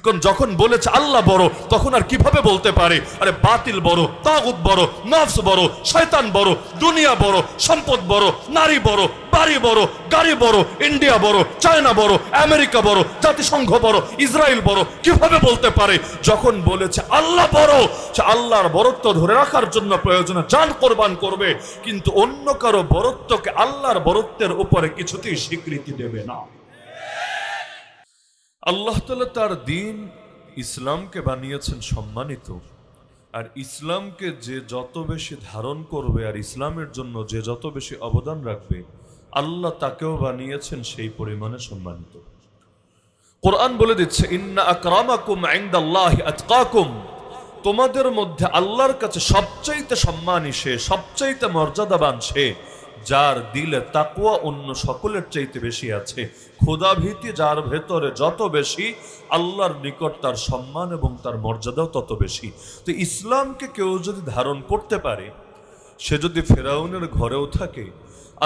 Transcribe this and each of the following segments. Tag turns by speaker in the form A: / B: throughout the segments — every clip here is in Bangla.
A: কারণ যখন বলেছে আল্লাহ বড়, তখন আর কিভাবে বলতে পারে আরে বাতিল বড়, তাগুত বড়, নফস বড়, শয়তান বড়, দুনিয়া বড়, সম্পদ বড়, নারী বড়, বাড়ি বড়, গাড়ি বড়, ইন্ডিয়া বড়, চায়না বড়, আমেরিকা বড়, জাতিসংঘ বড়, ইসরায়েল বড়, কিভাবে বলতে পারে? যখন বলেছে আল্লাহ বড়, সে আল্লাহর বড়ত্ব ধরে রাখার জন্য প্রয়োজনে জান কোরবান করবে, কিন্তু অন্য কারো বড়ত্বকে আল্লাহর বড়ত্বের উপরে কিছুতেই স্বীকৃতি দেবে না। আল্লাহ তাআলা তার দিন ইসলামকে বানিয়েছেন সম্মানিত, আর ইসলামকে যে যত বেশি ধারণ করবে আর ইসলামের জন্য যে যত বেশি অবদান রাখবে, আল্লাহ তাকেও বানিয়েছেন সেই পরিমাণে সম্মানিত। কোরআন বলে দিচ্ছে ইন্না আকরামাকুম ইনদাল্লাহি আতকাকুম, তোমাদের মধ্যে আল্লাহর কাছে সবচাইতে সম্মানী সে, সবচাইতে মর্যাদাবান সে, যার দিলে তাকওয়া অন্য সকলের চাইতে বেশি আছে। খোদাভীতি যার ভেতরে যত বেশি, আল্লাহর নিকট তার সম্মান এবং তার মর্যাদাও তত বেশি। তো ইসলামকে কেউ যদি ধারণ করতে পারে, সে যদি ফেরাউনের ঘরেও থাকে,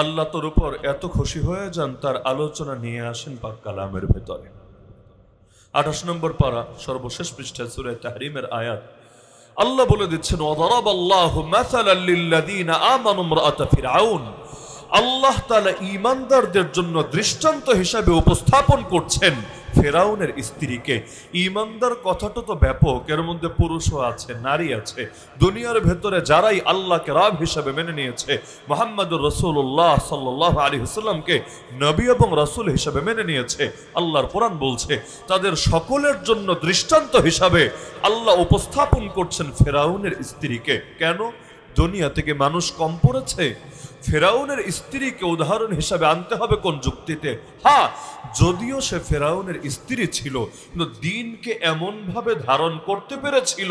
A: আল্লাহ তোর উপর এত খুশি হয়ে যান, তার আলোচনা নিয়ে আসেন পাক কালামের ভেতরে। 28 নম্বর পারা সর্বশেষ পৃষ্ঠায় সূরা তাহরিমের আয়াত, আল্লাহ বলে দিচ্ছেন ওয়াদারাবাল্লাহু মাসালাল লিল্লাযীনা আমানু ইমরাআত ফিরআউন, আল্লাহ তাআলা ঈমানদারদের জন্য দৃষ্টান্ত হিসেবে উপস্থাপন করছেন ফেরাউনের স্ত্রীকে। ঈমানদার কথাটা তো ব্যাপক, এর মধ্যে পুরুষও আছে, নারী আছে। দুনিয়ার ভেতরে যারাই আল্লাহকে রব হিসেবে মেনে নিয়েছে, মুহাম্মদুর রাসূলুল্লাহ সাল্লাল্লাহু আলাইহি ওয়াসাল্লামকে নবী এবং রাসূল হিসেবে মেনে নিয়েছে, আল্লাহর কোরআন বলছে তাদের সকলের জন্য দৃষ্টান্ত হিসাবে আল্লাহ উপস্থাপন করছেন ফেরাউনের স্ত্রীকে। কেন? দুনিয়া থেকে মানুষ কম পড়েছে? ফেরাউনের স্ত্রীকে উদাহরণ হিসাবে আনতে হবে কোন যুক্তিতে? হ্যাঁ, যদিও সে ফেরাউনের স্ত্রী ছিল, কিন্তু দিনকে এমন ভাবে ধারণ করতে পেরেছিল,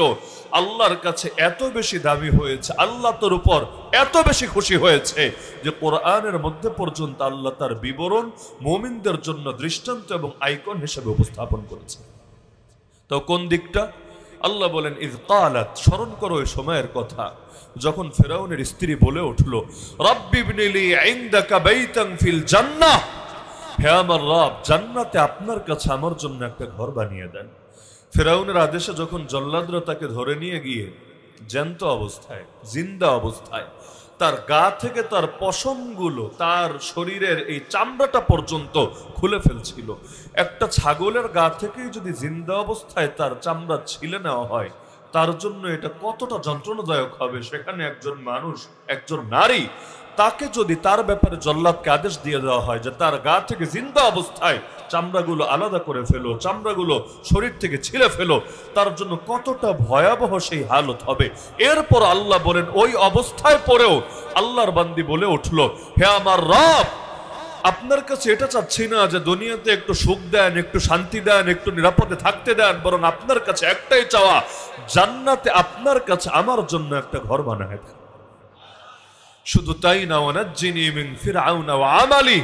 A: আল্লাহর কাছে এত বেশি দামি হয়েছে, আল্লাহ তোর উপর এত বেশি খুশি হয়েছে যে কোরআনের মধ্যে পর্যন্ত আল্লাহ তার বিবরণ মুমিনদের জন্য দৃষ্টান্ত এবং আইকন হিসেবে উপস্থাপন করেছে। তো কোন দিকটা? আল্লাহ বলেন ইয ক্বালাত, স্মরণ করো ওই সময়ের কথা যখন ফেরাউনের স্ত্রী বলে উঠল রাব্বি ইবনিলি ইনদাকা বাইতান ফিল জান্নাহ, হে আমার রব, জান্নাতে আপনার কাছে আমার জন্য একটা ঘর বানিয়ে দেন। ফেরাউনের আদেশে যখন জল্লাদরা তাকে ধরে নিয়ে গিয়ে জ্যান্ত অবস্থায়, জিন্দা অবস্থায়, তার গা থেকে তার পশমগুলো, তার শরীরের এই চামড়াটা পর্যন্ত খুলে ফেলছিল। একটা ছাগলের গা থেকেই যদি জিন্দা অবস্থায় তার চামড়া ছিলে নেওয়া হয়, তার জন্য এটা কতটা যন্ত্রণাদায়ক হবে। সেখানে একজন মানুষ, একজন নারী, তাকে যদি তার ব্যাপারে জল্লাদকে আদেশ দিয়ে দেওয়া হয় যে তার গা থেকে জিন্দা অবস্থায় চামড়াগুলো আলাদা করে ফেলো, চামড়াগুলো শরীর থেকে ছিঁড়ে ফেলো, তার জন্য কতটা ভয়াবহ সেই হালত হবে। এরপর আল্লাহ বলেন ওই অবস্থায় পড়েও আল্লাহর বান্দি বলে উঠল হে আমার রব, আপনার কাছে এটা চাচ্ছি না যে দুনিয়াতে একটু সুখ দেন, একটু শান্তি দেন, একটু নিরাপদে থাকতে দেন, বরং আপনার কাছে একটাই চাওয়া, জান্নাতে আপনার কাছে আমার জন্য একটা ঘর বানায় দেন। শুধু তাই না, ওয়ানাজ্জিনি মিন ফিরআউন ওয়া আমালি,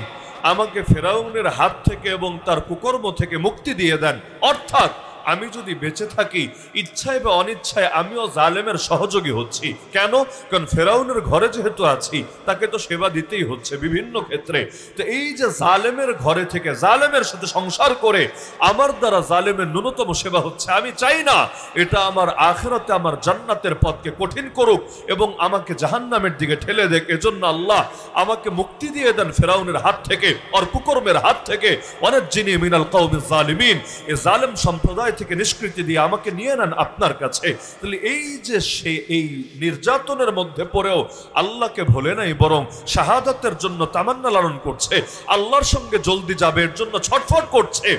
A: আমাকে ফেরাউনের হাত থেকে এবং তার কুকর্ম থেকে মুক্তি দিয়ে দেন। অর্থাৎ আমি যদি বেঁচে থাকি, ইচ্ছায় বা অনিচ্ছায় আমিও জালেমের সহযোগী হচ্ছি। কেন? কারণ ফেরাউনের ঘরে যেহেতু আছি, তাকে তো সেবা দিতেই হচ্ছে বিভিন্ন ক্ষেত্রে। তো এই যে জালেমের ঘরে থেকে জালেমের সাথে সংসার করে আমার দ্বারা জালেমের ন্যূনতম সেবা হচ্ছে, আমি চাই না এটা আমার আখিরাতে আমার জান্নাতের পথকে কঠিন করুক এবং আমাকে জাহান্নামের দিকে ঠেলে দেখ। এজন্য আল্লাহ আমাকে মুক্তি দিয়ে দেন ফেরাউনের হাত থেকে, আর কুকর্মের হাত থেকে। ওয়ানাজ্জিনি মিনাল কওমিজ জালিমিন, এই জালেম সম্প্রদায় থেকে নিষ্কৃতি দিয়ে আমাকে নিয়ে নেন আপনার কাছে। তাহলে এই যে সে এই নির্যাতনের মধ্যে পড়েও আল্লাহকে ভোলে নাই, বরং শাহাদাতের জন্য তামান্না লালন করছে, আল্লাহর সঙ্গে জলদি যাবে এর জন্য ছটফট করছে।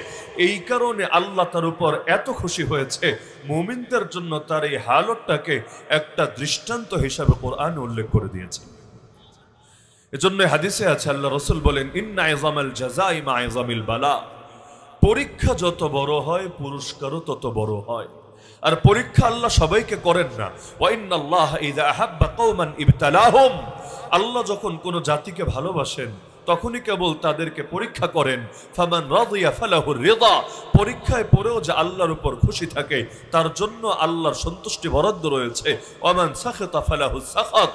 A: এই কারণে আল্লাহ তার উপর এত খুশি হয়েছে, মুমিনদের জন্য তার এই হালতটাকে একটা দৃষ্টান্ত হিসাবে কোরআন উল্লেখ করে দিয়েছে। এজন্য হাদিসে আছে, আল্লাহ রাসূল বলেন ইন্না ইযামাল জাযাই মা ইযামিল বালা, পরীক্ষা যত বড় হয় পুরস্কারও তত বড় হয়। আর পরীক্ষা আল্লাহ সবাইকে করেন না। ওয়া ইন্নাল্লাহা ইযা আহাব্বা কওমান ইবতালাহুম, আল্লাহ যখন কোন জাতিকে ভালোবাসেন তখনই কেবল তাদেরকে পরীক্ষা করেন। ফামান রাদিয়া ফালাহুর রিদা, পরীক্ষায় পড়েও যে আল্লাহর উপর খুশি থাকে তার জন্য আল্লাহর সন্তুষ্টি বরাদ্দ রয়েছে। ওয়ামান সাখাতা ফালাহুস সাখাত,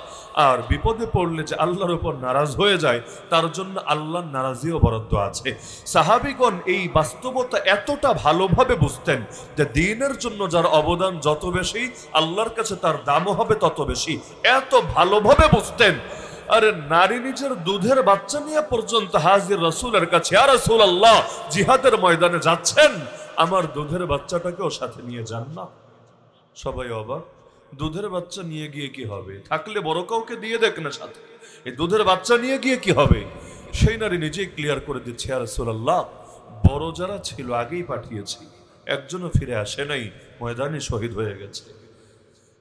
A: আর বিপদে পড়লে যে আল্লাহর উপর নারাজ হয়ে যায় তার জন্য আল্লাহর নারাজিও বরাদ্দ আছে। সাহাবীগণ এই বাস্তবতা এতটা ভালোভাবে বুঝতেন যে দ্বীনের জন্য যার অবদান যত বেশি আল্লাহর কাছে তার দামও হবে তত বেশি। এত ভালোভাবে বুঝতেন। আরে নারী নিজের দুধের বাচ্চা নিয়ে পর্যন্ত হাজির রাসূলের কাছে, ইয়া রাসূলুল্লাহ জিহাদের ময়দানে যাচ্ছেন, আমার দুধের বাচ্চাটাকেও সাথে নিয়ে যান না। সবাই অবাক, দুধের বাচ্চা নিয়ে গিয়ে কি হবে? থাকলে বড় কাউকে দিয়ে দেখ না সাথে, এই দুধের বাচ্চা নিয়ে গিয়ে কি হবে? সেই নারী নিজেই ক্লিয়ার করে দিচ্ছে, ইয়া রাসূলুল্লাহ বড় যারা ছিল আগেই পাঠিয়েছি, একজনও ফিরে আসে নাই, ময়দানে শহীদ হয়ে গেছে।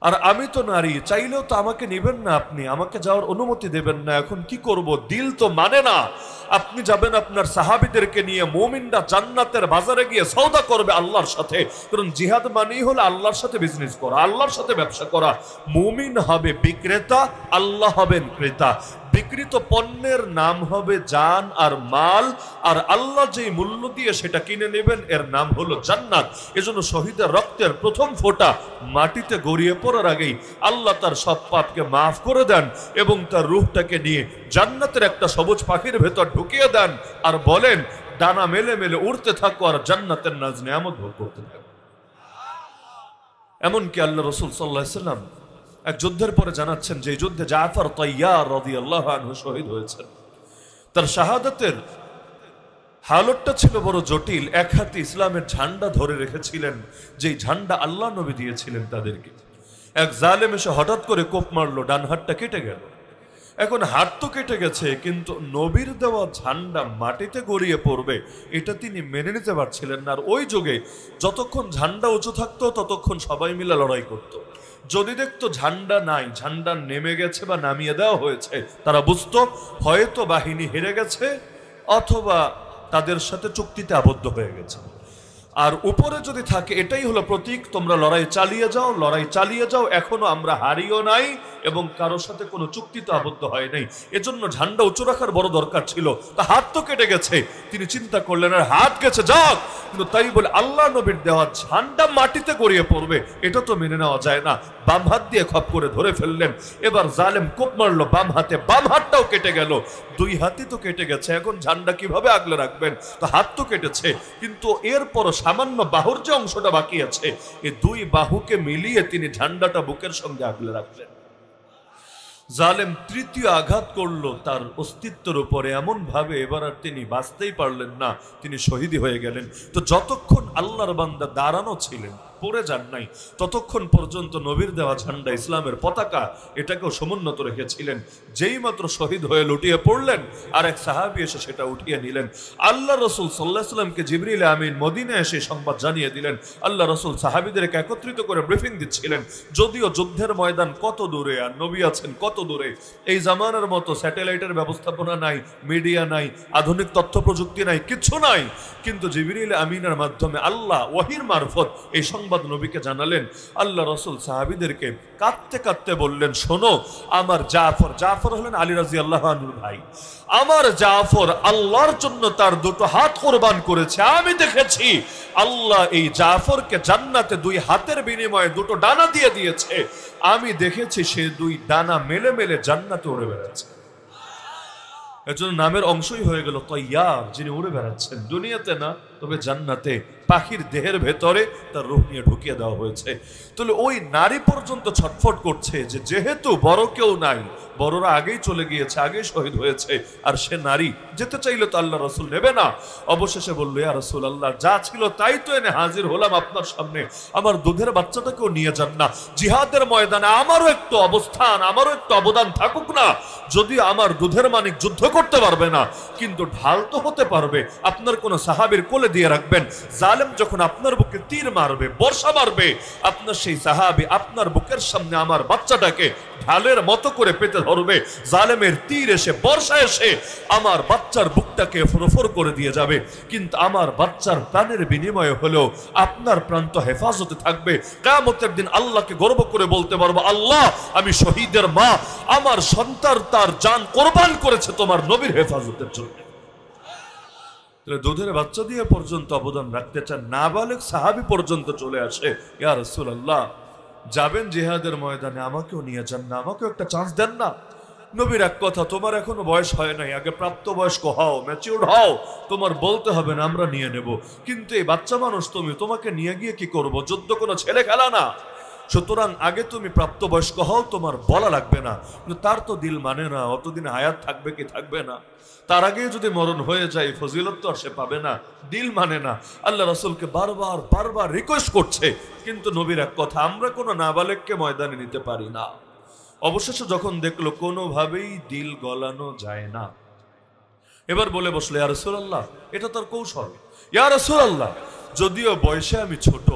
A: আর আমি তো নারী, চাইলেও তো আমাকে নেবেন না, আপনি আমাকে যাওয়ার অনুমতি দেবেন না। এখন কি করব? দিল তো মানে না। আপনি যাবেন আপনার সাহাবীদেরকে নিয়ে, মুমিনরা জান্নাতের বাজারে গিয়ে সওদা করবে আল্লাহর সাথে। কারণ জিহাদ মানেই হলো আল্লাহর সাথে বিজনেস করা, আল্লাহর সাথে ব্যবসা করা। মুমিন হবে বিক্রেতা, আল্লাহ হবেন ক্রেতা। বিক্রিত পণ্যের নাম হবে জান আর মাল, আর আল্লাহ যেই মূল্য দিয়ে সেটা কিনে নেবেন এর নাম হলো জান্নাত। এজন্য শহীদের রক্তের প্রথম ফোঁটা মাটিতে গড়িয়ে পড়ার আগেই আল্লাহ তার সব পাপকে মাফ করে দেন এবং তার রূহটাকে নিয়ে জান্নাতের একটা সবুজ পাখির ভেতর ঢুকিয়ে দেন আর বলেন, ডানা মেলে মেলে উড়তে থাকো আর জান্নাতের নাজ নেয়ামত ভোগ করতে থাকো। এমনকি আল্লাহ রাসূল সাল্লাল্লাহু আলাইহি ওয়াসাল্লাম এক যুদ্ধের পরে জানাচ্ছেন যে যুদ্ধে জাফর তাইয়ার রাদিয়াল্লাহু আনহু শহীদ হয়েছেন। তার শাহাদাতের হালতটা ছিল বড় জটিল। এক হাতে ইসলামের ঝান্ডা ধরে রেখেছিলেন, যেই ঝান্ডা আল্লাহ নবী দিয়েছিলেন তাদেরকে। এক জালেম এসে হঠাৎ করে কোপ মারলো, ডান হাতটা কেটে গেল। এখন হাত তো কেটে গেছে, কিন্তু নবীর দেওয়া ঝান্ডা মাটিতে গড়িয়ে পড়বে এটা তিনি মেনে নিতে পারছিলেন না। আর ওই যুগে যতক্ষণ ঝান্ডা উঁচু থাকতো ততক্ষণ সবাই মিলে লড়াই করত। যদি দেখতো ঝান্ডা নাই, ঝান্ডা নেমে গেছে বা নামিয়ে দেওয়া হয়েছে, তারা বুঝতো হয়তো বাহিনী হেরে গেছে অথবা তাদের সাথে চুক্তিতে আবদ্ধ হয়ে গেছে। আর উপরে যদি থাকে এটাই হলো প্রতীক, তোমরা লড়াই চালিয়ে যাও, লড়াই চালিয়ে যাও, এখনো আমরা হারিও নাই এবং কারোর সাথে কোনো চুক্তিতে আবদ্ধ হয় নাই। এজন্য ঝান্ডা উঁচু রাখার বড় দরকার ছিল। তা হাত তো কেটে গেছে, তিনি চিন্তা করলেন আর হাত গেছে যাক, কিন্তু তাই বলে আল্লাহ নবীর দেওয়া ঝান্ডা মাটিতে গড়িয়ে পড়বে এটা তো মেনে নেওয়া যায় না। বাম হাত দিয়ে খপ করে ধরে ফেললেন। এবার জালেম কোপ মারলো বাম হাতে, বাম হাতটাও কেটে গেল। দুই হাতই তো কেটে গেছে, এখন ঝান্ডা কিভাবে আগলে রাখবেন? তো হাত তো কেটেছে, কিন্তু এরপরও সামান্য বাহুর যে অংশটা বাকি আছে, এই দুই বাহুকে মিলিয়ে তিনি ঝান্ডাটা বুকের সঙ্গে আগলে রাখলেন। জালেম তৃতীয় আঘাত করলো তার অস্তিত্বের উপরে, এমন ভাবে এবার আর তিনি বাঁচতেই পারলেন না, তিনি শহীদই হয়ে গেলেন। তো যতক্ষণ আল্লাহর বান্দা দাঁড়ানো ছিলেন, পড়ে যান নাই, ততক্ষণ পর্যন্ত নবীর দেওয়া ঝান্ডা ইসলামের পতাকা এটাকেও সমুন্নত রেখেছিলেন। যেই মাত্র শহীদ হয়ে লুটিয়ে পড়লেন আর এক সাহাবী এসে সেটা উঠিয়ে নিলেন। আল্লাহ রাসূল সাল্লাল্লাহু আলাইহি ওয়াসাল্লামকে জিবরিল আমিন মদিনায় এসে সংবাদ জানিয়ে দিলেন। আল্লাহ রাসূল সাহাবীদেরকে একত্রিত করে ব্রিফিং দিচ্ছিলেন। যদিও যুদ্ধের ময়দান কত দূরে আর নবী আছেন কত দূরে, এই জামানার মতো স্যাটেলাইটের ব্যবস্থাপনা নাই, মিডিয়া নাই, আধুনিক তথ্য প্রযুক্তি নাই, কিছু নাই, কিন্তু জিবরিল আমিনের মাধ্যমে আল্লাহ ওয়াহির মারফত এই সংবাদ নবীকে জানালেন। আল্লাহ রাসূল সাহাবীদেরকে কাঁদতে কাঁদতে বললেন, শোনো, আমার জাফর, জাফর হলেন আলী রাদিয়াল্লাহু আনহুর ভাই, আমার জাফর আল্লাহর জন্য তার দুটো হাত কুরবান করেছে। আমি দেখেছি আল্লাহ এই জাফরকে জান্নাতে দুই হাতের বিনিময়ে দুটো ডানা দিয়ে দিয়েছে। আমি দেখেছি সে দুই ডানা মেলে মেলে জান্নাতে উড়ে বেড়াচ্ছে। এর জন্য নামের অংশই হয়ে গেল তাইয়ার, যিনি উড়ে বেড়াচ্ছেন, দুনিয়াতে না তবে জান্নাতে পাখির দেহের ভেতরে তার রূহ নিয়ে ঢুকিয়ে দেওয়া হয়েছে। তাহলে ওই নারী পর্যন্ত ছটফট করছে যে যেহেতু বড় কেউ নাই, বড়রা আগেই চলে গিয়েছে, আগেই শহীদ হয়েছে, আর সে নারী যেতে চাইলে তো আল্লাহ রাসূল নেবে না। অবশেষে বললো, ইয়া রাসূলুল্লাহ যা ছিল তাই তো এনে হাজির হলাম আপনার সামনে, আমার দুধের বাচ্চাটাকেও নিয়ে যান না। জিহাদের ময়দানে আমারও একটু অবস্থান, আমারও একটু অবদান থাকুক না। যদি আমার দুধের মানিক যুদ্ধ করতে পারবে না, কিন্তু ঢাল তো হতে পারবে, আপনার কোন সাহাবীর কোলে দিয়ে রাখবেন। জালেম যখন আপনার বুকে তীর মারবে, বর্ষা মারবে, আপনার সেই সাহাবী আপনার বুকের সামনে আমার বাচ্চাটাকে ঢালের মতো করে পেতে ধরবে, জালেমের তীর এসে বর্ষা এসে আমার বাচ্চার বুকটাকে ফোরফোর করে দিয়ে যাবে, কিন্তু আমার বাচ্চার প্রাণের বিনিময়ে হলেও আপনার প্রাণ তো হেফাজতে থাকবে। কিয়ামতের দিন আল্লাহকে গর্ব করে বলতে পারবো, আল্লাহ আমি শহীদের মা, আমার সন্তান তার জান কোরবান করেছে তোমার নবীর হেফাজতের জন্য। দুধের বাচ্চা দিয়ে পর্যন্ত অবদান রাখতে চান, নাবালেগ সাহাবী পর্যন্ত চলে আসে, ইয়া রাসূলুল্লাহ যাবেন জিহাদের ময়দানে, আমাকেও নিয়ে যান না, আমাকেও একটা চান্স দেন না। নবীর এক কথা, তোমার এখনো বয়স হয় নাই, আগে প্রাপ্তবয়স্ক হও, ম্যাচিউরড হও, তোমার বলতে হবে না, আমরা নিয়ে নেব। কিন্তু এই বাচ্চা মানুষ তুমি, তোমাকে নিয়ে গিয়ে কি করব? যুদ্ধ কোনো ছেলে খেলা না, সুতরাং আগে তুমি প্রাপ্তবয়স্ক হও, তোমার বলা লাগবে না। কিন্তু তার তো দিল মানে না, অতদিন হায়াত থাকবে কি থাকবে না, তার আগে যদি মরণ হয়ে যায় ফজিলত তো আর সে পাবে না, দিল মানে না। আল্লাহ রাসূলকে বারবার বারবার রিকোয়েস্ট করছে, কিন্তু নবীর এক কথা, আমরা কোনো নাবালেগকে ময়দানে নিতে পারি না। অবশেষে যখন দেখলো কোনোভাবেই দিল গলানো যায় না, এবার বলে বসলো, ইয়া রাসূলুল্লাহ এটা তার কৌশল, ইয়া রাসূলুল্লাহ যদিও বয়সে আমি ছোট,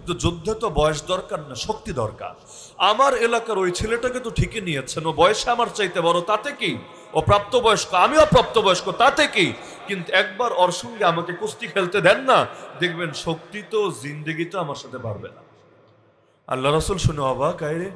A: তো যুদ্ধে তো বয়স দরকার না, শক্তি দরকার। আমার এলাকার ওই ছেলেটাকে তো ঠিকই নিয়েছেন, ও বয়সে আমার চাইতে বড়, তাতে কি? ও প্রাপ্তবয়স্ক, আমিও প্রাপ্তবয়স্ক, তাতে কি? কিন্তু একবার ওর সঙ্গে আমাকে কুস্তি খেলতে দেন না, দেখবেন শক্তি তো জিন্দেগি তো আমার সাথে পারবে না। আল্লাহ রাসূল শুনে অবাক, আরে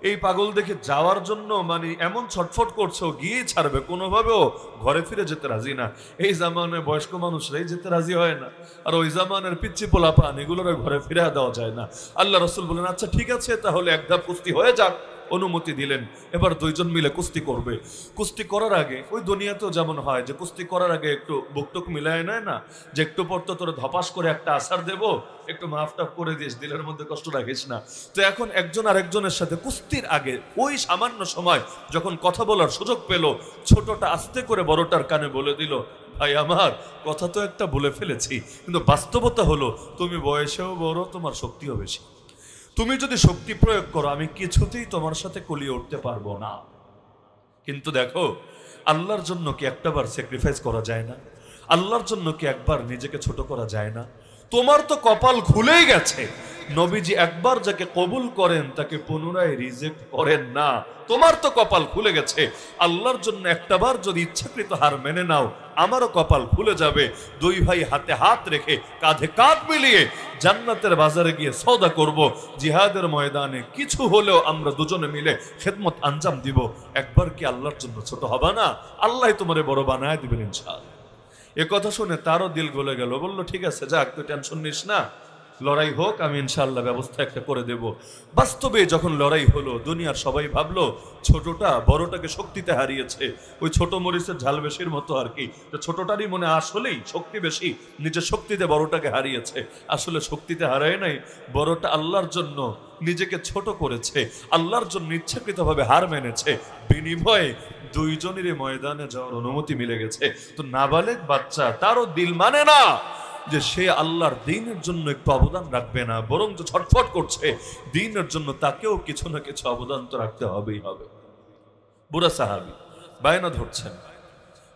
A: এই পাগল দেখে যাওয়ার জন্য মানে এমন ছটফট করছে, ও গিয়েই ছাড়বে, কোনোভাবেও ঘরে ফিরে যেতে রাজি না। এই জামানের বয়স্ক মানুষরাই যেতে রাজি হয় না, আর ওই জামানের পিচ্চি পোলাপান এগুলোর ঘরে ফিরে দেওয়া যায় না। আল্লাহ রাসূল বলেন, আচ্ছা ঠিক আছে, তাহলে এক ধাপ কুস্তি হয়ে যাক। অনুমতি দিলেন, এবার দুইজন মিলে কুস্তি করবে। কুস্তি করার আগে ওই দুনিয়াতেও যেমন হয় যে কুস্তি করার আগে একটু বুকটুক মিলায় নেয় না, যে একটু পর তো তোর ধপাস করে একটা আসার দেবো, একটু মাফ টাফ করে দিস, দিলের মধ্যে কষ্ট রাখিস না। তো এখন একজন আরেকজনের সাথে কুস্তির আগে ওই সামান্য সময় যখন কথা বলার সুযোগ পেল, ছোটটা আস্তে করে বড়টার কানে বলে দিল, ভাই আমার কথা তো একটা বলে ফেলেছি, কিন্তু বাস্তবতা হলো তুমি বয়সেও বড়, তোমার শক্তিও বেশি। তুমি যদি শক্তি প্রয়োগ করো, আমি কিছুতেই তোমার সাথে কলিয়ে উঠতে পারবো না। কিন্তু দেখো, আল্লাহর জন্য কি একটাবার স্যাক্রিফাইস করা যায় না? আল্লাহর জন্য কি একবার নিজেকে ছোট করা যায় না? তোমার তো কপাল খুলেই গেছে, নবীজি একবার যাকে কবুল করেন তাকে পুনরায় রিজেক্ট করেন না। তোমার তো কপাল খুলে গেছে, আল্লাহর জন্য একটাবার যদি ইচ্ছাকৃত হার মেনে নাও, আমারও কপাল খুলে যাবে। দুই ভাই হাতে হাত রেখে কাঁধে কাঁধ মিলিয়ে জান্নাতের বাজারে গিয়ে সওদা করব, জিহাদের ময়দানে কিছু হলেও আমরা দুজনে মিলে খেদমত আঞ্জাম দিব। একবার কি আল্লাহর জন্য ছোট হবে না? আল্লাহ তোমারে বড় বানায় দিবেন ইনশাআল্লাহ। এ কথা শুনে তারও দিল গলে গেল, বলল ঠিক আছে যাক, তুই টেনশন নিস না, লড়াই হোক, আমি ইনশাআল্লাহ ব্যবস্থা একটা করে দেব। বাস্তবে যখন লড়াই হলো, দুনিয়ার সবাই ভাবলো ছোটটা বড়টাকে শক্তিতে হারিয়েছে, ওই ছোট মরিচের ঝাল বেশির মতো আর কি। তো ছোটটারই মনে আসলেই শক্তি বেশি, নিজের শক্তিতে বড়টাকে হারিয়েছে। আসলে শক্তিতে হারায় নাই, বড়টা আল্লাহর জন্য নিজেকে ছোট করেছে, আল্লাহর জন্য ইচ্ছাকৃতভাবে হার মেনেছে, বিনিময়ে দুইজনেরই ময়দানে যাওয়ার অনুমতি মিলে গেছে। তো নাবালেগ বাচ্চা, তারও দিল মানে না যে সে আল্লাহর দ্বীনের জন্য একটু অবদান রাখবে না, বরং যে ছটফট করছে দ্বীনের জন্য, তাকেও কিছু না কিছু অবদান তো রাখতে হবেই হবে। বুড়া সাহাবী বায়না ধরছেন,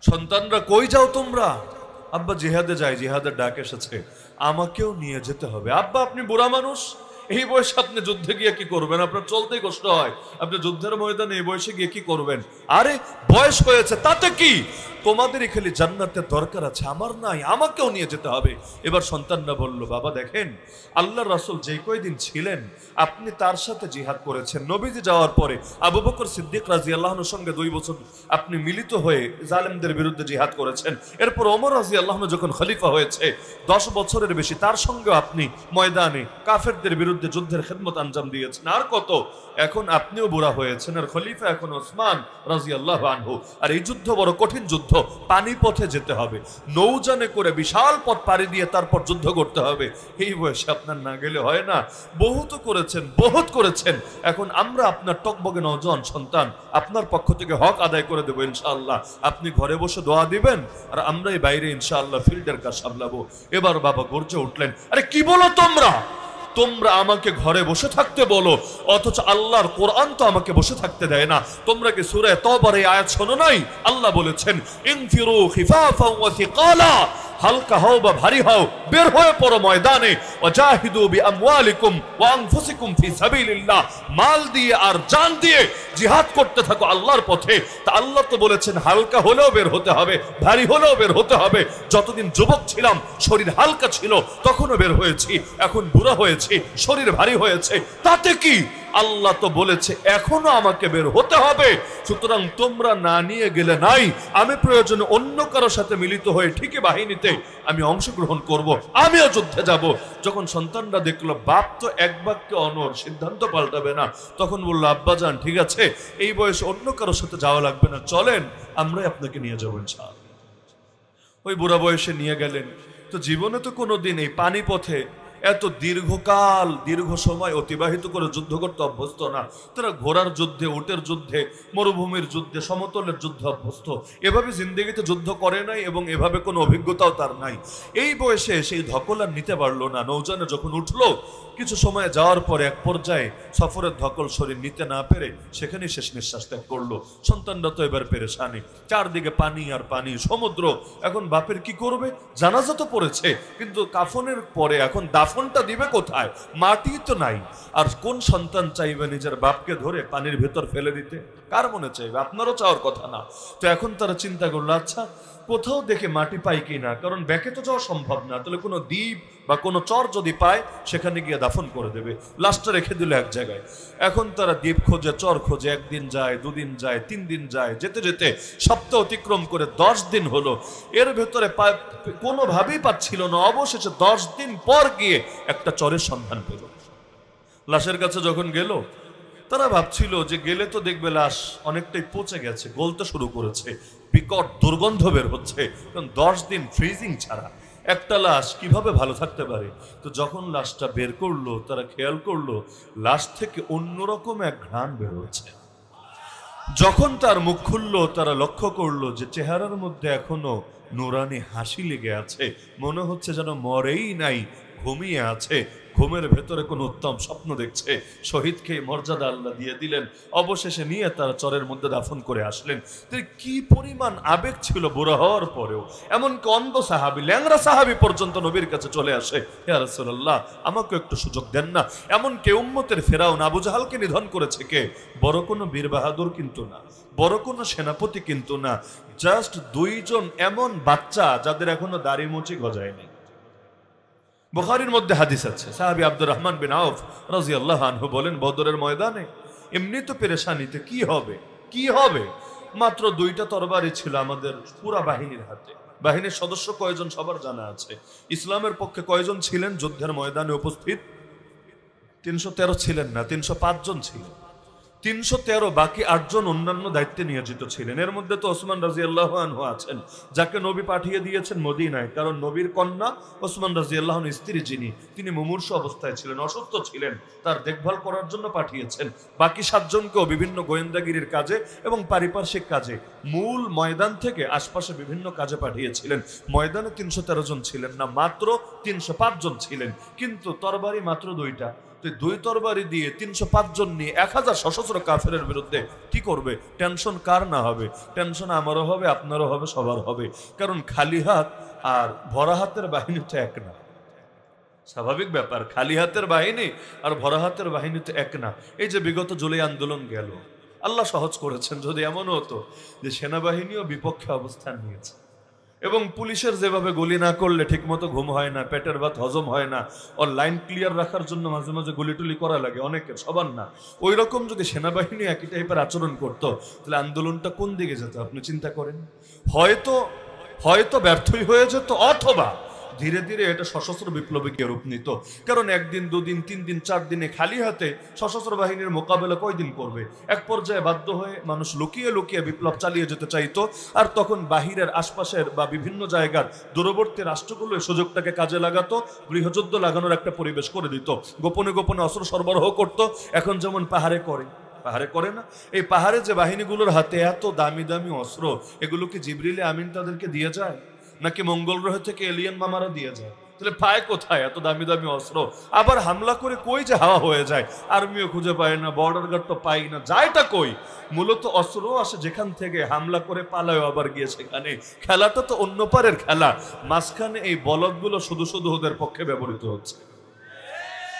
A: সন্তানরা কই যাও তোমরা? আব্বা জিহাদে যাই, জিহাদের ডাক এসেছে, আমাকেও নিয়ে যেতে হবে। আব্বা আপনি বুড়া মানুষ, এই বয়সে আপনি যুদ্ধে গিয়ে কি করবেন? আপনার চলতেই কষ্ট হয়, আপনি যুদ্ধের ময়দানে এই বয়সে গিয়ে কি করবেন? আরে বয়স হয়েছে তাতে কি, তোমাদেরই খালি জান্নাতের দরকার আছে, আমার নাই, আমাকেও নিয়ে যেতে হবে। এবার সন্তানরা বলল, বাবা দেখেন, আল্লাহর রাসূল যে কয়দিন ছিলেন আপনি তার সাথে জিহাদ করেছেন, নবীজি যাওয়ার পরে আবু বকর সিদ্দিক রাদিয়াল্লাহু আনহুর সঙ্গে 2 বছর আপনি মিলিত হয়ে জালেমদের বিরুদ্ধে জিহাদ করেছেন। এরপর ওমর রাদিয়াল্লাহু আনহু যখন খলিফা হয়েছে 10 বছরের বেশি, তার সঙ্গে আপনি ময়দানে কাফেরদের বিরুদ্ধে যুদ্ধের খেদমত আঞ্জাম দিয়েছেন। আর কত, এখন আপনিও বুড়া হয়েছেন, আর খলিফা এখন ওসমান রাদিয়াল্লাহু আনহু। আর এই যুদ্ধ বড় কঠিন যুদ্ধ, পানি পথে যেতে হবে, নৌযানে করে বিশাল পথ পাড়ি দিয়ে তারপর যুদ্ধ করতে হবে। এই বয়সে আপনার না গেলে হয় না। বহুত করেছেন, বহুত করেছেন, এখন আমরা আপনার টকবগে নওজোয়ান সন্তান, আপনার পক্ষ থেকে হক আদায় করে দেবো ইনশাআল্লাহ। আপনি ঘরে বসে দোয়া দিবেন, আর আমরাই বাইরে ইনশাআল্লাহ ফিল্ডের কাজ সামলাবো। এবার বাবা গর্জে উঠলেন, আরে কি বলো তোমরা? তোমরা আমাকে ঘরে বসে থাকতে বলো, অথচ আল্লাহর কোরআন তো আমাকে বসে থাকতে দেয় না। তোমরা কি সূরা তওবার এই আয়াত শোনো নাই? আল্লাহ বলেছেন, ইনফিরু খিফাফান ওয়া সিকালা, হালকা হও বা ভারী হও, বের হয়ে পড়ো ময়দানে। ওয়াজাহিদু বিআমওয়ালিকুম ওয়া আনফুসিকুম ফি সাবিলিল্লাহ, মাল দিয়ে আর জান দিয়ে জিহাদ করতে থাকো আল্লাহর পথে। তা আল্লাহ তো বলেছেন হালকা হলেও বের হতে হবে, ভারী হলেও বের হতে হবে। যতদিন যুবক ছিলাম শরীর হালকা ছিল তখনও বের হয়েছি, এখন বুড়া হয়েছি শরীর ভারী হয়েছে, তাতে কি? আল্লাহ তো বলেছে এখনো আমাকে বের হতে হবে। সুতরাং তোমরা না নিয়ে গেলে নাই, আমি প্রয়োজনে অন্য কারো সাথে মিলিত হয়ে ঠিকই বাহিনীতে আমি অংশগ্রহণ করব, আমিও যুদ্ধে যাব। যখন সন্তানরা দেখলো বাপ তো এক বাক্যে অনড়, সিদ্ধান্ত পাল্টাবে না, তখন বললো আব্বাজান ঠিক আছে, এই বয়সে অন্য কারোর সাথে যাওয়া লাগবে না, চলেন আমরাই আপনাকে নিয়ে যাবো ইনশাআল্লাহ। ওই বুড়া বয়সে নিয়ে গেলেন। তো জীবনে তো কোনোদিন এই পানি পথে এত দীর্ঘকাল দীর্ঘ সময় অতিবাহিত করে যুদ্ধ করতে অভ্যস্ত না। তারা ঘোড়ার যুদ্ধে, উটের যুদ্ধে, মরুভূমির যুদ্ধে, সমতলের যুদ্ধে অভ্যস্ত। এভাবে জিন্দেগিতে যুদ্ধ করে নাই এবং এভাবে কোনো অভিজ্ঞতাও তার নাই। এই বয়সে সেই ধকল আর নিতে পারলো না। নৌজানে যখন উঠলো, কিছু সময় যাওয়ার পরে এক পর্যায়ে সফরের ধকল শরীর নিতে না পেরে সেখানেই শেষ নিঃশ্বাস ত্যাগ করলো। সন্তানরা তো এবার পেরেশানি, চারদিকে পানি আর পানি, সমুদ্র। এখন বাপের কি করবে? জানাজা তো পড়েছে, কিন্তু কাফনের পরে এখন দাফনটা দিবে কোথায়? মাটি তো নাই। আর কোন সন্তান চাইবে নিজের বাপকে ধরে পানির ভেতর ফেলে দিতে? কার মনে চাইবে? আপনারও চাওয়ার কথা না। তো এখন তারা চিন্তা করলো আচ্ছা কোথাও দেখে মাটি পাই কিনা, কারণ ব্যাকে তো যাওয়া সম্ভব না, তাহলে কোনো দ্বীপ বা কোনো চর যদি পায় সেখানে গিয়ে দাফন করে দেবে, লাশটা রেখে দিল এক জায়গায়। এখন তারা দ্বীপ খোঁজে, চর খোঁজে, একদিন যায়, দুদিন যায়, 3 দিন যায়, যেতে যেতে সপ্তাহ অতিক্রম করে 10 দিন হলো। এর ভেতরে কোনোভাবেই পাচ্ছিল না। অবশেষে 10 দিন পর গিয়ে একটা চরের সন্ধান পেল। লাশের কাছে যখন গেল, তারা ভাবছিল যে গেলে তো দেখবে লাশ অনেকটাই পচে গেছে, গলতে শুরু করেছে, বিকট দুর্গন্ধ বের হচ্ছে, কারণ 10 দিন ফ্রিজিং ছাড়া একটা লাশ কিভাবে ভালো থাকতে পারে। তো যখন লাশটা বের করলো, তারা খেয়াল করলো লাশ থেকে অন্যরকম এক ঘ্রাণ বের হচ্ছে। যখন তার মুখ খুললো, তারা লক্ষ্য করলো যে চেহারার মধ্যে এখনো নুরানি হাসি লেগে আছে, মনে হচ্ছে যেন মরেই নাই, ঘুমিয়ে আছে, ঘুমের ভেতরে কোন উত্তম স্বপ্ন দেখছে। শহীদকে মর্যাদা আল্লাহ দিয়ে দিলেন। অবশেষে নিয়ে তারা চরের মধ্যে দাফন করে আসলেন। কি পরিমাণ আবেগ ছিল বুড়া হওয়ার পরেও। এমনকি অন্ধ সাহাবী, ল্যাংরা সাহাবী পর্যন্ত নবীর কাছে চলে আসে, ইয়া রাসূলুল্লাহ আমাকে একটু সুযোগ দেন না। এমনকি উম্মতের ফেরাউন আবু জাহালকে নিধন করেছে কে? বড় কোনো বীর বাহাদুর কিন্তু না, বড় কোনো সেনাপতি কিন্তু না, জাস্ট 2 জন এমন বাচ্চা যাদের এখনো দাড়ি মুচি গজায়নি। বুখারীর মধ্যে হাদিস আছে, সাহাবী আব্দুর রহমান বিন আউফ রাদিয়াল্লাহু আনহু বলেন, বদরের ময়দানে এমনি তো পেরেশানিতে কি হবে, কি হবে? মাত্র 2টা তরবারি ছিল আমাদের পুরা বাহিনীর হাতে। বাহিনীর সদস্য কয়জন সবার জানা আছে। ইসলামের পক্ষে কয়জন ছিলেন যুদ্ধের ময়দানে উপস্থিত? 313 ছিলেন না, 305 জন ছিলেন। 313, বাকি 8 জন অন্যান্য দায়িত্বে নিয়োজিত ছিলেন। এর মধ্যে তো ওসমান রাদিয়াল্লাহু আনহু আছেন, যাকে নবী পাঠিয়ে দিয়েছেন মদিনায়, কারণ নবীর কন্যা ওসমান রাদিয়াল্লাহু আনহুর স্ত্রী যিনি, তিনি মুমূর্ষু অবস্থায় ছিলেন, অসুস্থ ছিলেন, তার দেখভাল করার জন্য পাঠিয়েছেন। বাকি 7 জনকেও বিভিন্ন গোয়েন্দাগিরির কাজে এবং পারিপার্শ্বিক কাজে, মূল ময়দান থেকে আশপাশে বিভিন্ন কাজে পাঠিয়েছিলেন। ময়দানে 313 জন ছিলেন না, মাত্র 305 জন ছিলেন। কিন্তু তরবারি মাত্র 2টা। 2 তরবারি দিয়ে 305 জন নিয়ে 1000 সশস্ত্র কাফেরের বিরুদ্ধে কি করবে? টেনশন কার না হবে? টেনশন আমারও হবে, আপনারও হবে, সবার হবে। কারণ খালি হাত আর ভরা হাতের বাহিনী তো এক না। স্বাভাবিক ব্যাপার, খালি হাতের বাহিনী আর ভরা হাতের বাহিনী তো এক না। এই যে বিগত জুলাই আন্দোলন গেল, আল্লাহ সহজ করেছেন। যদি এমন হতো যে সেনাবাহিনীও বিপক্ষে অবস্থান নিয়েছে এবং পুলিশের যেভাবে গুলি না করলে ঠিকমতো ঘুম হয় না, পেটের ভাত হজম হয় না, ওর লাইন ক্লিয়ার রাখার জন্য মাঝে মাঝে গুলি টুলি করা লাগে অনেকের, সবার না, ওই রকম যদি সেনাবাহিনী একই টাইপের আচরণ করতো, তাহলে আন্দোলনটা কোন দিকে যেত আপনি চিন্তা করেন। হয়তো ব্যর্থই হয়ে যেত, অথবা ধীরে ধীরে এটা সশস্ত্র বিপ্লবে গিয়ে রূপ নিত। কারণ 1 দিন 2 দিন 3 দিন 4 দিনে খালি হাতে সশস্ত্র বাহিনীর মোকাবেলা কয়দিন করবে? এক পর্যায়ে বাধ্য হয়ে মানুষ লুকিয়ে লুকিয়ে বিপ্লব চালিয়ে যেতে চাইতো। আর তখন বাহিরের আশপাশের বা বিভিন্ন জায়গার দূরবর্তী রাষ্ট্রগুলো এই সুযোগটাকে কাজে লাগাতো, গৃহযুদ্ধ লাগানোর একটা পরিবেশ করে দিত, গোপনে গোপনে অস্ত্র সরবরাহ করতো। এখন যেমন পাহাড়ে করে না, এই পাহাড়ে যে বাহিনীগুলোর হাতে এত দামি দামি অস্ত্র, এগুলো কি জিবরিল আমিন তাদেরকে দিয়ে যায়, নাকি মঙ্গল গ্রহ থেকে এলিয়েন মামারা দিয়ে যায়? তাহলে পায় কোথায় এত দামি দামি অস্ত্র? আবার হামলা করে কই যে হাওয়া হয়ে যায়, আর্মিও খুঁজে পায় না, বর্ডার গার্ড তো পাই না, যায়টা কই? মূলত অস্ত্র আসে যেখান থেকে, হামলা করে পালায় আবার গিয়ে সেখানে। খেলাটা তো অন্য পারের খেলা, মাঝখানে এই বলদগুলো শুধু শুধু ওদের পক্ষে ব্যবহৃত হচ্ছে।